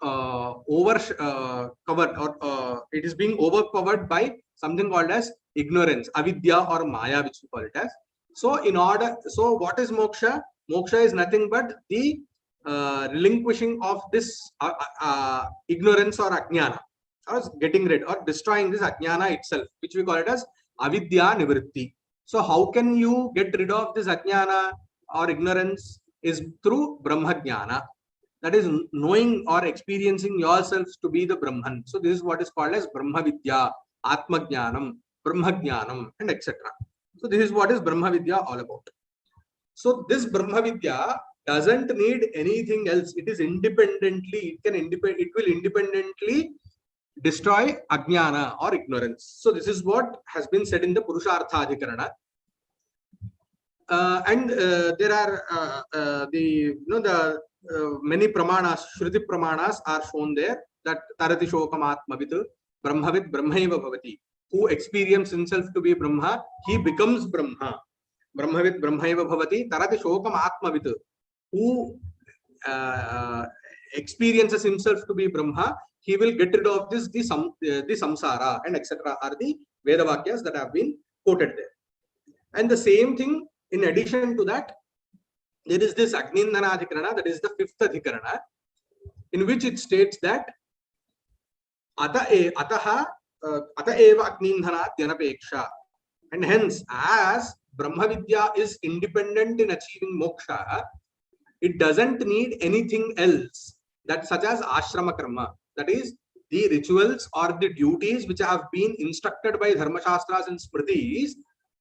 covered or it is being overcovered by something called as ignorance, avidya or maya, which we call it as. So so what is moksha? Moksha is nothing but the relinquishing of this ignorance or ajnana, or getting rid or destroying this ajnana itself, which we call it as avidya nivritti. So how can you get rid of this ajnana or ignorance? Is through brahma jnana, that is knowing or experiencing yourselves to be the Brahman. So this is what is called as Brahma Vidya, Atma Jnanam, Brahma Jnanam, and etc. So this is what is Brahma Vidya all about. So this Brahma Vidya doesn't need anything else. It is independently, it will independently destroy ajnana or ignorance. So this is what has been said in the Purushartha Adhikarana. And there are many pramanas, Shruti pramanas are shown there, that Tarati Shokam Atmavit, Brahmavid Brahmaiva Bhavati. Who experiences himself to be Brahma, he becomes Brahma. Brahmavid Brahmaiva Bhavati, Tarati Shokam Atmavit. Who experiences himself to be Brahma, he will get rid of this, the samsara, and etc. are the Veda Vakyas that have been quoted there. And the same thing, in addition to that, there is this Agnindhana Adhikarana, that is the 5th Adhikarana, in which it states that Ata eva Agnindhana Dhanapeksha. And hence, as Brahma Vidya is independent in achieving moksha, it doesn't need anything else, that such as ashrama karma, that is the rituals or the duties which have been instructed by Dharma Shastras and Smritis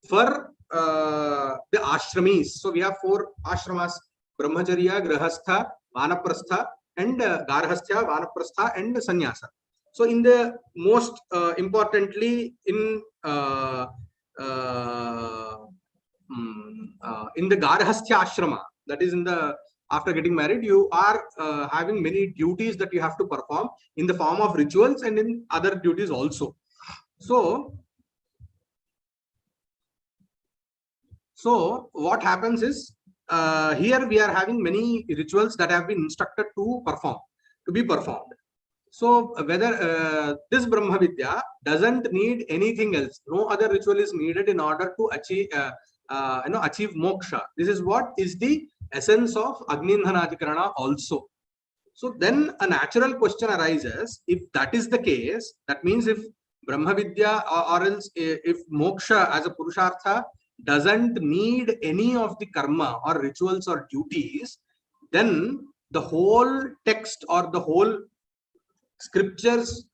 for the ashramis. So we have 4 ashramas: Brahmacharya, Grahastha, Vanaprastha, and Garhastha, Vanaprastha, and Sannyasa. So in the most importantly in the Garhastha ashrama, that is in the after getting married, you are having many duties that you have to perform in the form of rituals and in other duties also. So what happens is here we are having many rituals that have been instructed to be performed. So whether this Brahma Vidya doesn't need anything else, no other ritual is needed in order to achieve achieve moksha. This is what is the essence of Agni-Indhanadhikarana also. So then a natural question arises, if that is the case, that means if Brahma Vidya or else if moksha as a Purushartha doesn't need any of the karma or rituals or duties, then the whole text or the whole scriptures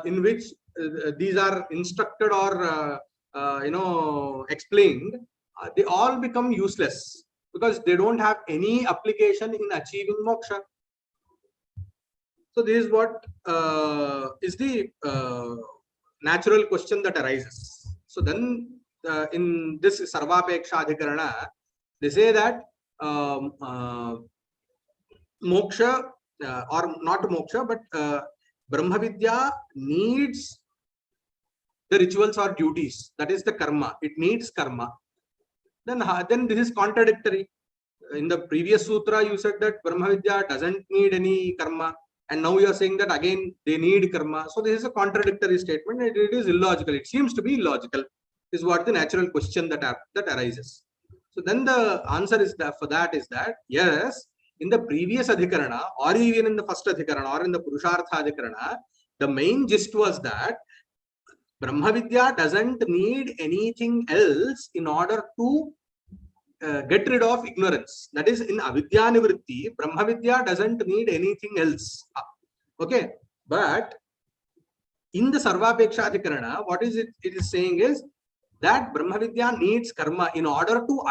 in which these are instructed or explained, they all become useless because they don't have any application in achieving moksha. So this is what is the natural question that arises. So then in this Sarvapeksha Adhikarana, they say that moksha or not moksha, but Brahma Vidya needs the rituals or duties. That is the karma. It needs karma. Then this is contradictory. In the previous sutra, you said that Brahma Vidya doesn't need any karma, and now you are saying that again they need karma. So this is a contradictory statement. It is illogical. It seems to be illogical. Is what the natural question that arises. So then the answer is that yes, in the previous adhikarana or even in the first adhikarana or in the Purushartha adhikarana, the main gist was that Brahma Vidya doesn't need anything else in order to get rid of ignorance. That is, in Avidya Nivritti, Brahma Vidya doesn't need anything else. Okay, but in the Sarvapeksha Adhikarana, what is it is saying is that Brahma Vidya needs karma. In order to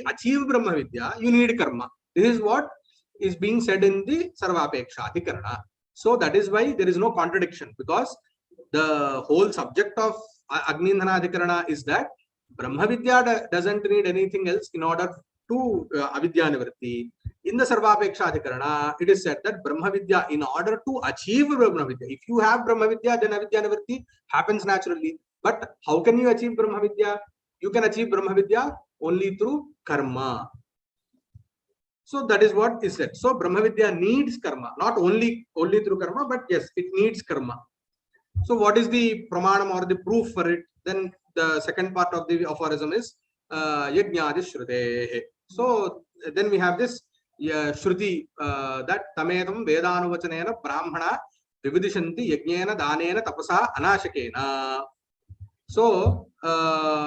achieve Brahma Vidya, you need karma. This is what is being said in the Sarvapeksha Adhikarana. So that is why there is no contradiction, because the whole subject of Agni-Indhana Adhikarana is that Brahma Vidya doesn't need anything else in order to Avidya Nivritti. In the Sarvapeksha Adhikarana, it is said that Brahma Vidya, in order to achieve Brahma Vidya, if you have Brahma Vidya, then Avidya Nivritti happens naturally. But how can you achieve Brahma Vidya? You can achieve Brahma Vidya only through karma. So that is what is said. So Brahma Vidya needs karma, not only through karma, but yes, it needs karma. So what is the pramanam or the proof for it? Then the second part of the aphorism is yajnadi shrutehe. So then we have this shruti that tametam vedanuvachanena brahmana vividishanti yajnena danena tapasa anashakena. So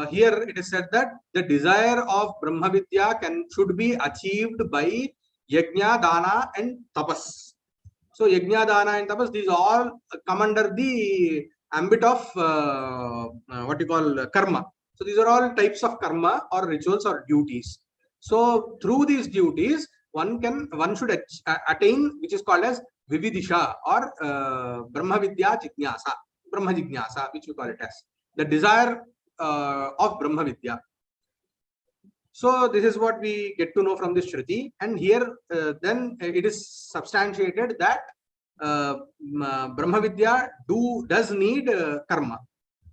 here it is said that the desire of Brahma Vidya should be achieved by yajna, dana and tapas. So yajna, dana and tapas, these all come under the ambit of what you call karma. So these are all types of karma or rituals or duties. So through these duties, one should attain, which is called as vividisha or Brahma Vidya Jignasa, Brahma Jignasa, which we call it as the desire of Brahma Vidya. So this is what we get to know from this Shruti, and here then it is substantiated that Brahma Vidya does need karma.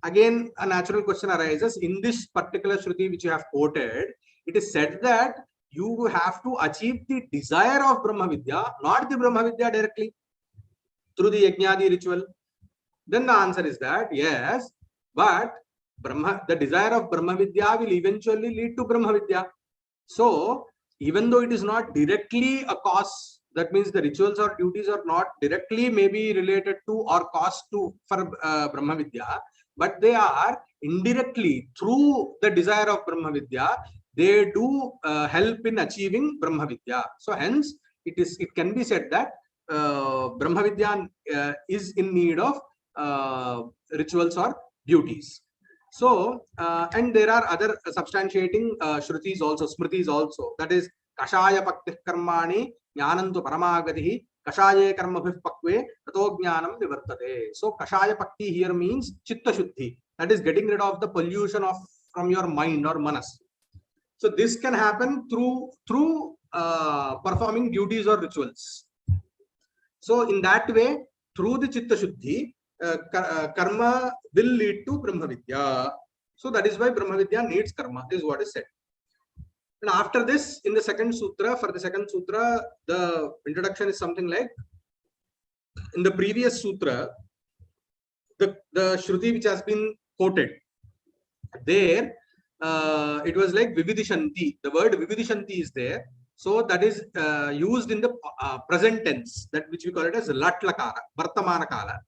Again, a natural question arises in this particular Shruti which you have quoted. It is said that you have to achieve the desire of Brahma Vidya, not the Brahma Vidya directly through the Yajnadi ritual. Then the answer is that yes, but the desire of Brahma Vidya will eventually lead to Brahma Vidya. So even though it is not directly a cause, that means the rituals or duties are not directly maybe related to or cause to for Brahma Vidya, but they are indirectly through the desire of Brahma Vidya, they do help in achieving Brahma Vidya. So hence it can be said that Brahma Vidya is in need of rituals or duties. So and there are other substantiating shrutis also, smritis also, that is kashaya paktih karmani jnanantu paramagatihi kashaye karmabhih pakve tato jnanam nivartate. So kashaya pakti here means chitta shuddhi, that is getting rid of the pollution from your mind or manas. So this can happen through performing duties or rituals. So in that way, through the chitta shuddhi, karma will lead to Brahma Vidya. So that is why Brahma Vidya needs karma, is what is said. And after this, in the second sutra, for the second sutra, the introduction is something like, in the previous sutra, the Shruti which has been quoted, there it was like Vividishanti. The word Vividishanti is there. So that is used in the present tense, that which we call it as Lat Lakara, Vartamana Kala.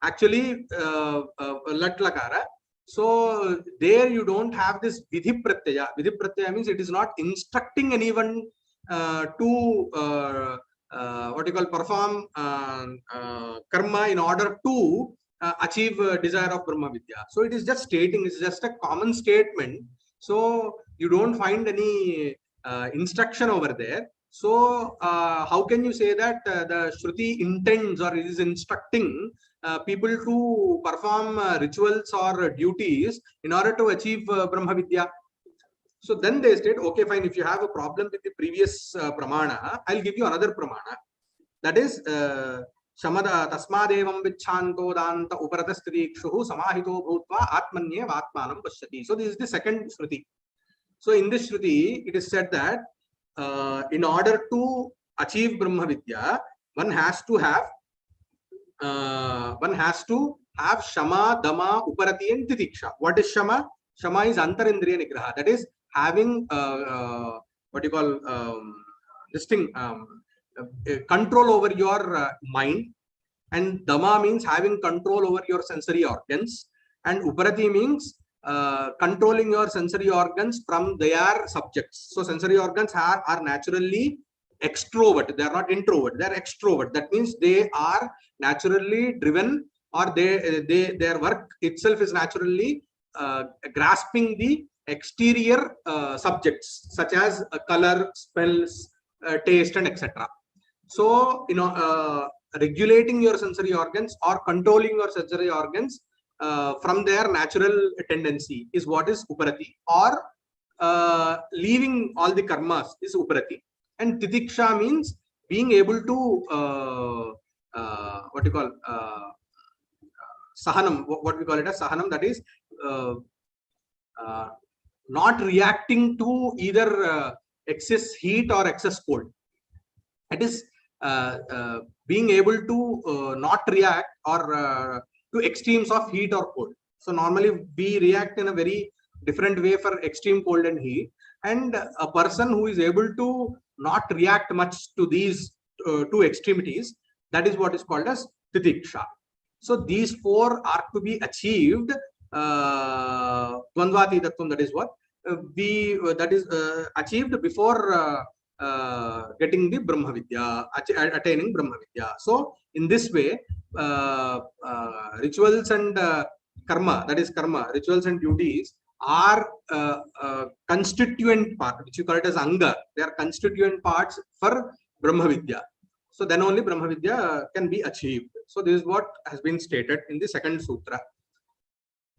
Actually, Lat Lakara. So there you don't have this Vidhi Pratyaya. Vidhi Pratyaya means it is not instructing anyone to what you call perform karma in order to achieve desire of Brahma Vidya. So it is just stating, it's just a common statement. So you don't find any instruction over there. So how can you say that the Shruti intends or is instructing people to perform rituals or duties in order to achieve Brahma Vidya? So then they state, okay, fine, if you have a problem with the previous pramana, I'll give you another pramana. That is Shamada Tasmadevam Vichanto Danta Uparatastirikshu Samahito Bhutva Atmanye Vatmanam Pashyati. So this is the second Shruti. So in this Shruti, it is said that in order to achieve Brahma Vidya, one has to have Shama, Dama, Uparati and Titiksha. What is Shama? Shama is Antarindriya Nigraha. That is having what you call this thing, control over your mind. And Dama means having control over your sensory organs. And Uparati means controlling your sensory organs from their subjects. So sensory organs are naturally extrovert. They are not introvert. They are extrovert. That means they are naturally driven, or their work itself is naturally grasping the exterior subjects such as color, smells, taste, and etc. So regulating your sensory organs or controlling your sensory organs from their natural tendency is what is Uparati, or leaving all the karmas is Uparati. And Titiksha means being able to what you call Sahanam, what we call it as Sahanam, that is not reacting to either excess heat or excess cold. It is being able to not react or to extremes of heat or cold. So normally we react in a very different way for extreme cold and heat, and a person who is able to not react much to these two extremities, that is what is called as Titiksha. So these four are to be achieved. Dvandvati Tattvam, that is what achieved before getting the Brahma Vidya, attaining Brahma Vidya. So in this way, rituals and karma, that is karma, rituals and duties are constituent part, which you call it as Anga. They are constituent parts for Brahma Vidya. So then only Brahma Vidya can be achieved. So this is what has been stated in the second sutra.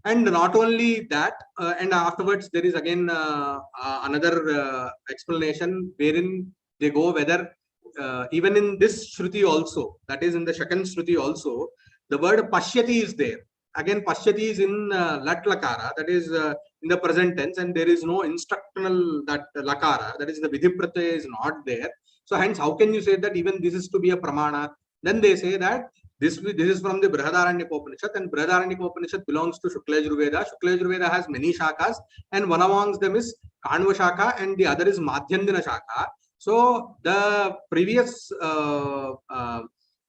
And not only that, and afterwards there is again another explanation wherein they go whether even in this Shruti also, that is in the second Shruti also, the word Pashyati is there. Again, Pashyati is in Lat Lakara, that is in the present tense, and there is no instructional that Lakara, that is the Vidhi Pratyaya is not there. So hence, how can you say that even this is to be a Pramana? Then they say that this is from the Brihadaranyaka Upanishad, and Brihadaranyaka Upanishad belongs to Shukla Yajurveda. Shukla Yajurveda has many shakas, and one amongst them is Kanva Shaka, and the other is Madhyandina Shaka. So the previous Vakya,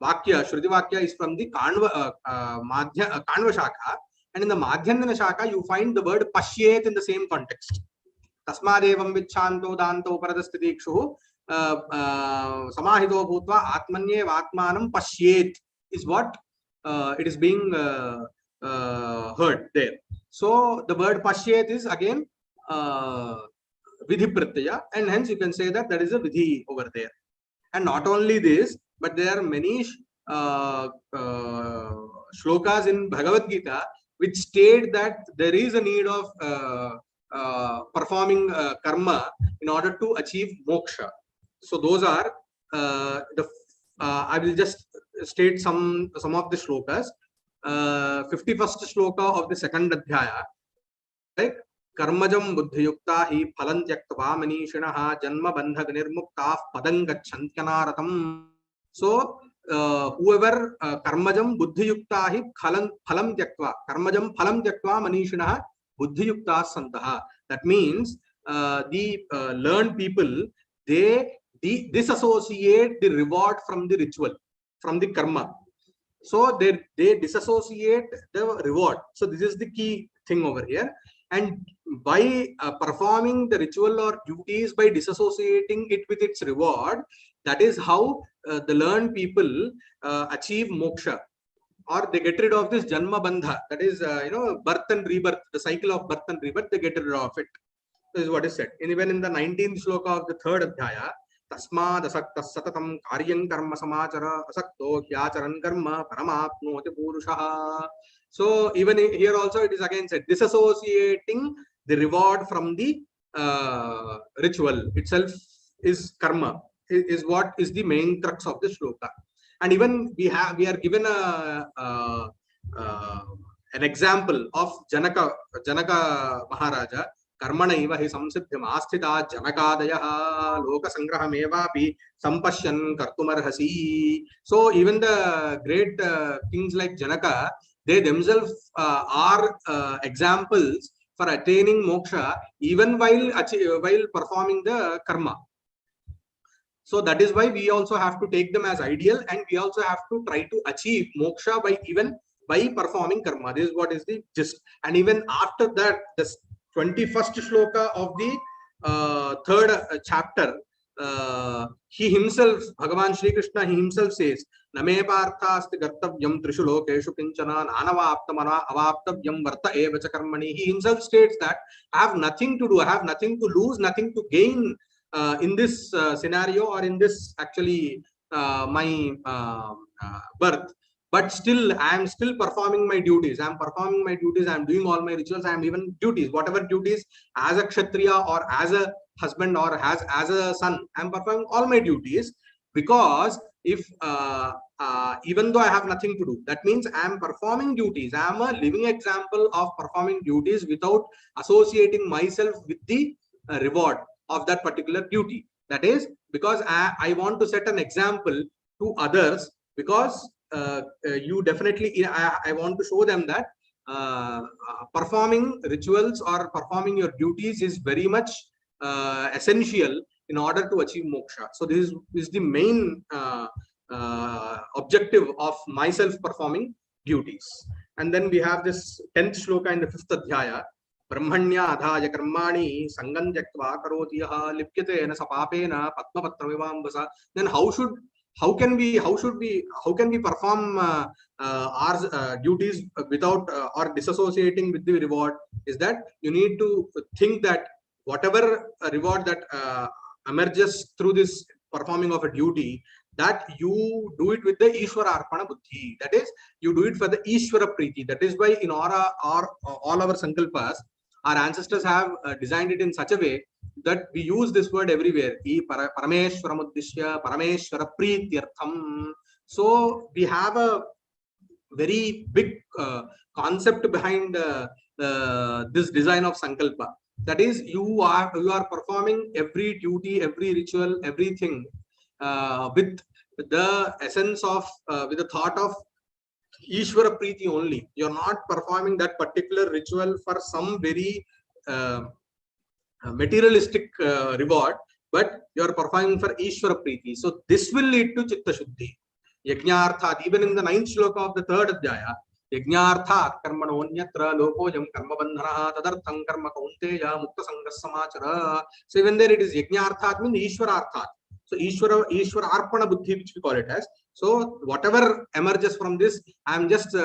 Shruti Vakya is from the Kanva Shaka, and in the Madhyandina Shaka you find the word Pashyet in the same context. Tasmadevam Vichanto Danto Paradastitikshu Samahito Bhutva Atmanye Vatmanam Pashyet is what it is being heard there. So the word Pashyet is again Vidhi Pratyaya, and hence you can say that there is a Vidhi over there. And not only this, but there are many shlokas in Bhagavad Gita which state that there is a need of performing karma in order to achieve moksha. So those are I will just state some of the shlokas. 51st shloka of the second adhyaya, like कर्मजं बुद्धियुक्ता हि फलं त्यक्त्वा मनीषिणः जन्म बंधक निर्मुक्ताः पदं गच्छन्त्यनारतम्. So whoever कर्मजं बुद्धियुक्ता हि फलं त्यक्त्वा, कर्मजं फलं त्यक्त्वा मनीषिणः बुद्धियुक्ताः सन्तः. That means the learned people, they disassociate the reward from the ritual, from the karma. So they disassociate the reward. So this is the key thing over here. And by performing the ritual or duties, by disassociating it with its reward, that is how the learned people achieve moksha, or they get rid of this janma bandha, that is birth and rebirth, the cycle of birth and rebirth, they get rid of it. This is what is said. And even in the 19th shloka of the third adhyaya, tasmad asaktas satatam karyam karma samachara asakto hyacharan karma paramapnoti purushaha. So even here also it is again said, disassociating the reward from the ritual itself is karma, is what is the main crux of the shloka. And even we are given an example of Janaka Maharaja. Karmanaiva hi samsiddhyam asthita janakadaya loka sangrahamevapi sampashyan kartumarhasi. So even the great kings like Janaka, they themselves are examples for attaining moksha even while performing the karma. So that is why we also have to take them as ideal, and we also have to try to achieve moksha by performing karma. This is what is the gist. And even after that, this 21st shloka of the third chapter, he himself, Bhagavan Shri Krishna, he himself says, Name parthasti gartavyam trishu lokeshu kinchana nanavaptamana avaptavyam varta evacha karmani. He himself states that I have nothing to do, I have nothing to lose, nothing to gain in this scenario, or in this actually my birth. But still, I am still performing my duties. I am performing my duties. I am doing all my rituals. I am even duties, whatever duties as a kshatriya or as a husband or as a son. I am performing all my duties, because if even though I have nothing to do, that means I am performing duties. I am a living example of performing duties without associating myself with the reward of that particular duty. That is because I want to set an example to others, because you definitely, I want to show them that performing rituals or performing your duties is very much essential in order to achieve moksha. So this is the main objective of myself performing duties. And then we have this 10th shloka in the 5th adhyaya. Brahmanya adhaya karmani sangam tyaktva karoti yaha lipyate na sapapena padmapatramivambasa. Then how can we perform our duties without or disassociating with the reward? Is that you need to think that whatever reward that emerges through this performing of a duty, that you do it with the Ishvara Arpana Buddhi. That is, you do it for the Ishvara Preeti. That is why in all our sankalpas, our ancestors have designed it in such a way that we use this word everywhere. Parameshwaram Uddishya, Parameshwara Preetyartham. So we have a very big concept behind this design of sankalpa. That is, you are performing every duty, every ritual, everything with the essence of, with the thought of Ishvara Preeti only. You are not performing that particular ritual for some very materialistic reward, but you are performing for Ishvara Preeti. So this will lead to Chitta Shuddhi. Yajnarthat, even in the 9th shloka of the 3rd adhyaya, Yajnarthat karmano nyatra lokojam karma bandhana tadartham karma kaunteya mukta sangas samachara. So even there it is Yajnarthat means Ishwararthat. So Ishvara Arpana Buddhi, which we call it as. So whatever emerges from this, I am just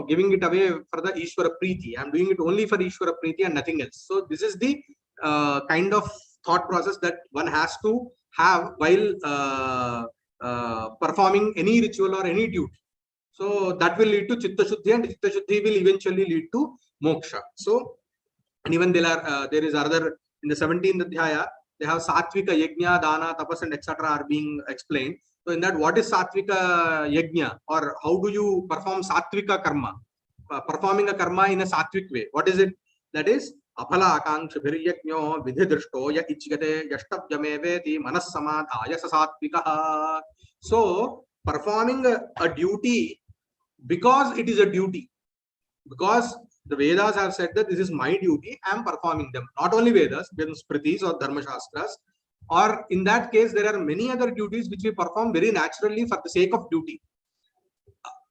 giving it away for the Ishvara Preeti. I am doing it only for Ishvara Preeti and nothing else. So this is the kind of thought process that one has to have while performing any ritual or any duty. So that will lead to chitta shuddhi, and chitta shuddhi will eventually lead to moksha. So, and even there is other in the 17th adhyaya, they have sattvika yajna, dana, tapas, and etc. are being explained. So in that, what is sattvika yajna, or how do you perform sattvika karma? Performing a karma in a sattvic way. What is it? That is aphala akanksha bhiryajno vidhi drishto ya ichgate yashtavyameveti manas samadhaya sattvika. So performing a duty because it is a duty, because the Vedas have said that this is my duty, I am performing them. Not only Vedas, but Smritis or Dharma Shastras, or in that case, there are many other duties which we perform very naturally for the sake of duty.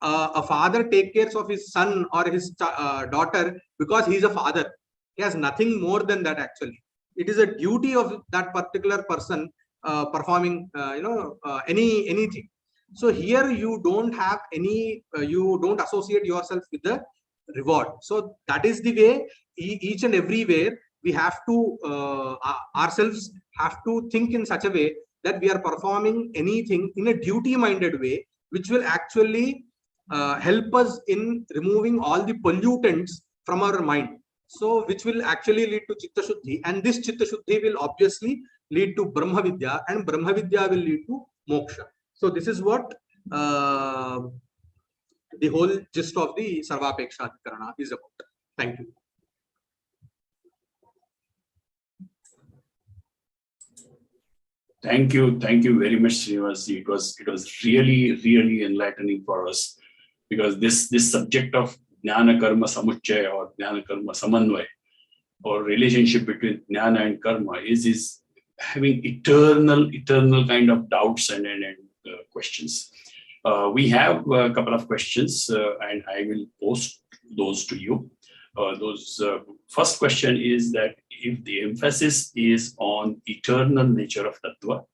A father takes care of his son or his daughter because he is a father. He has nothing more than that actually. It is a duty of that particular person performing, anything. So here you don't have any, you don't associate yourself with the reward. So that is the way each and everywhere we have to ourselves have to think in such a way that we are performing anything in a duty minded way, which will actually help us in removing all the pollutants from our mind. So which will actually lead to chitta shuddhi, and this chitta shuddhi will obviously lead to brahma vidya, and brahma vidya will lead to moksha. So this is what the whole gist of the Sarvapeksha Adhikarana is about. Thank you. Thank you very much, Srinivas. It was really enlightening for us, because this subject of jnana karma samuchaya or jnana karma samanvaya, or relationship between jnana and karma, is having eternal kind of doubts and questions. We have a couple of questions, and I will post those to you. First question is that if the emphasis is on eternal nature of tattva,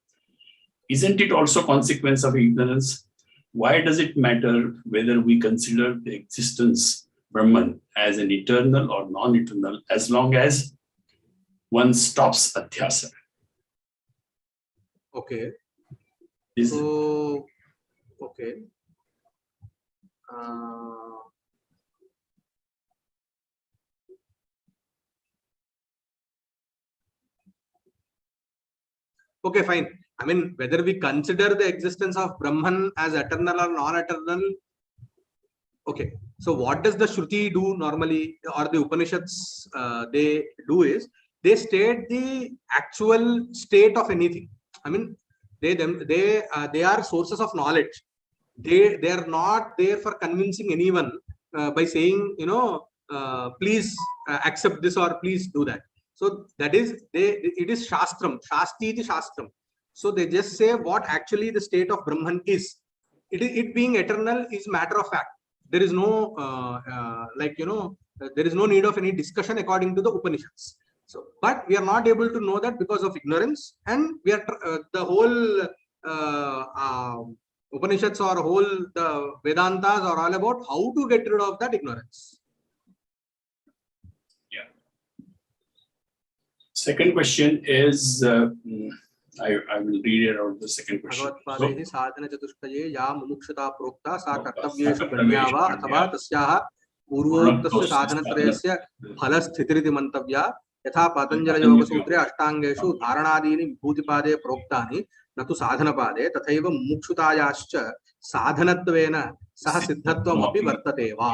isn't it also consequence of ignorance? Why does it matter whether we consider the existence Brahman as an eternal or non-eternal, as long as one stops adhyasa? Okay. Okay. Okay, fine. I mean, whether we consider the existence of Brahman as eternal or non-eternal. Okay. So what does the Shruti do normally, or the Upanishads they do is, they state the actual state of anything. I mean, they are sources of knowledge. They are not there for convincing anyone by saying, please accept this or please do that. So that is, it is Shastram, Shasti iti Shastram. So they just say what actually the state of Brahman is. It being eternal is matter of fact. There is no, there is no need of any discussion according to the Upanishads. So, but we are not able to know that because of ignorance, and we are the whole Upanishads or the Vedantas are all about how to get rid of that ignorance. Yeah. Second question is, I will read it out, the second question. Bhagavadpada sadhana chatushtaye ya mumukshata prokta sa kartavyeshu ganyava athava tasyaha purvoktasya sadhanatrayasya phala sthitiriti mantavya yatha patanjala yoga sutre ashtangeshu dharanadini vibhutipade proktani natu sadhanapade tathaiva mumukshutayascha sadhanatvena saha siddhatvam api vartate va.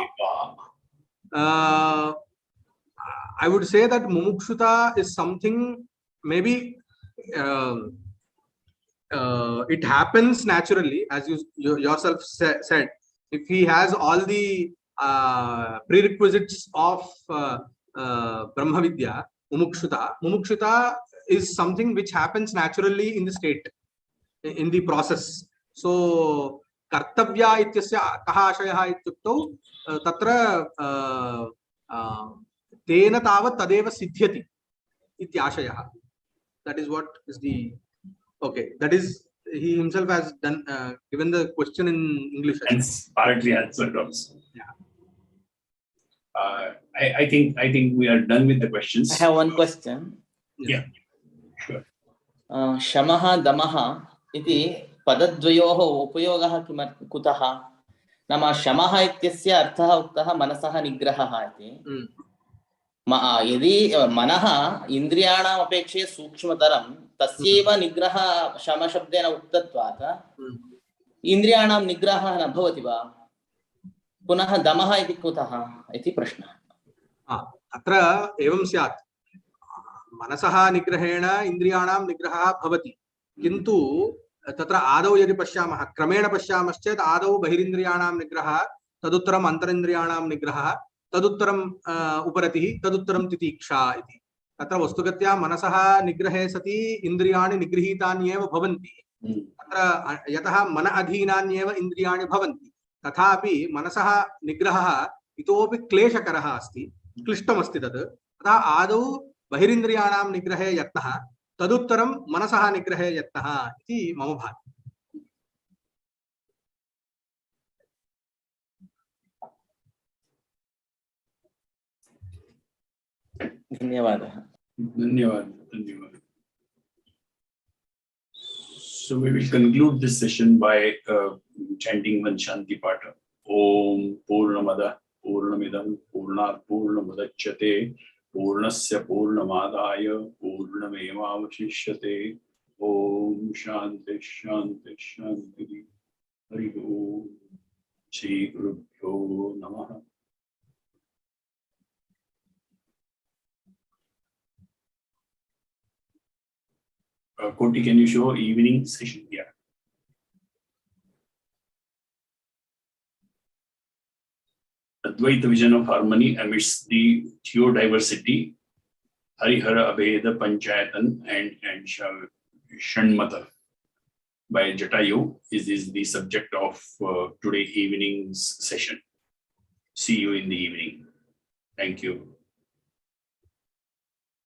I would say that mumukshuta is something maybe it happens naturally, as you yourself said. If he has all the prerequisites of Brahma Vidya, mumukshuta is something which happens naturally in the state, in the process. So kartavya ityasya kaha ashayah ityukto tatra tena tavat tadeva siddhyati ityashayah. That is what is the okay. That is, he himself has done given the question in English. And partly answered also. Yeah. I think we are done with the questions. I have one question. Yeah. Sure. Shamaha damaha iti पदद्वयोः उपयोगः कुतः नाम शमः इत्यस्य अर्थः उक्तः मनसः निग्रहः इति यदि मनः इन्द्रियाणाम् अपेक्षया सूक्ष्मतरं तस्यैव निग्रहः शमशब्देन उक्तत्वात् इन्द्रियाणां निग्रहः न भवति वा पुनः दमः इति कुतः इति प्रश्नः अत्र एवं स्यात् मनसः निग्रहेण इन्द्रियाणां निग्रहः भवति किन्तु तत्र आदौ यदि पश्यामः क्रमेण पश्यामश्चेत् आदौ बहिरिन्द्रियाणां निग्रहः तदुत्तरम् अन्तरिन्द्रियाणां निग्रहः तदुत्तरम् उपरतिः तदुत्तरं तितीक्षा इति तत्र वस्तुगत्या मनसः निग्रहे सति इन्द्रियाणि निगृहीतान्येव भवन्ति तत्र यतः मन अधीनान्येव इन्द्रियाणि भवन्ति तथापि मनसः निग्रहः इतोपि क्लेशकरः अस्ति क्लिष्टमस्ति तत् अतः आदौ बहिरिन्द्रियाणां निग्रहे यत्नः तदुत्तरं मनसः निग्रहे यत्नः इति मम भाति धन्यवादः धन्यवाद So we will conclude this session by chanting one Shanti Pata. Om Purnamada Purnamidam Purnat Purnamudachyate Purnasya Purnamadaya Purnamevavashishyate. Om Shanti Shanti Shanti. Hari Om. Shri Gurubhyo Namaha. Koti, can you show evening session here? Advaita vision of harmony amidst the theodiversity, Harihara Abheda Panchayatan and Shanmata by Jatayu is the subject of today evening's session. See you in the evening. Thank you.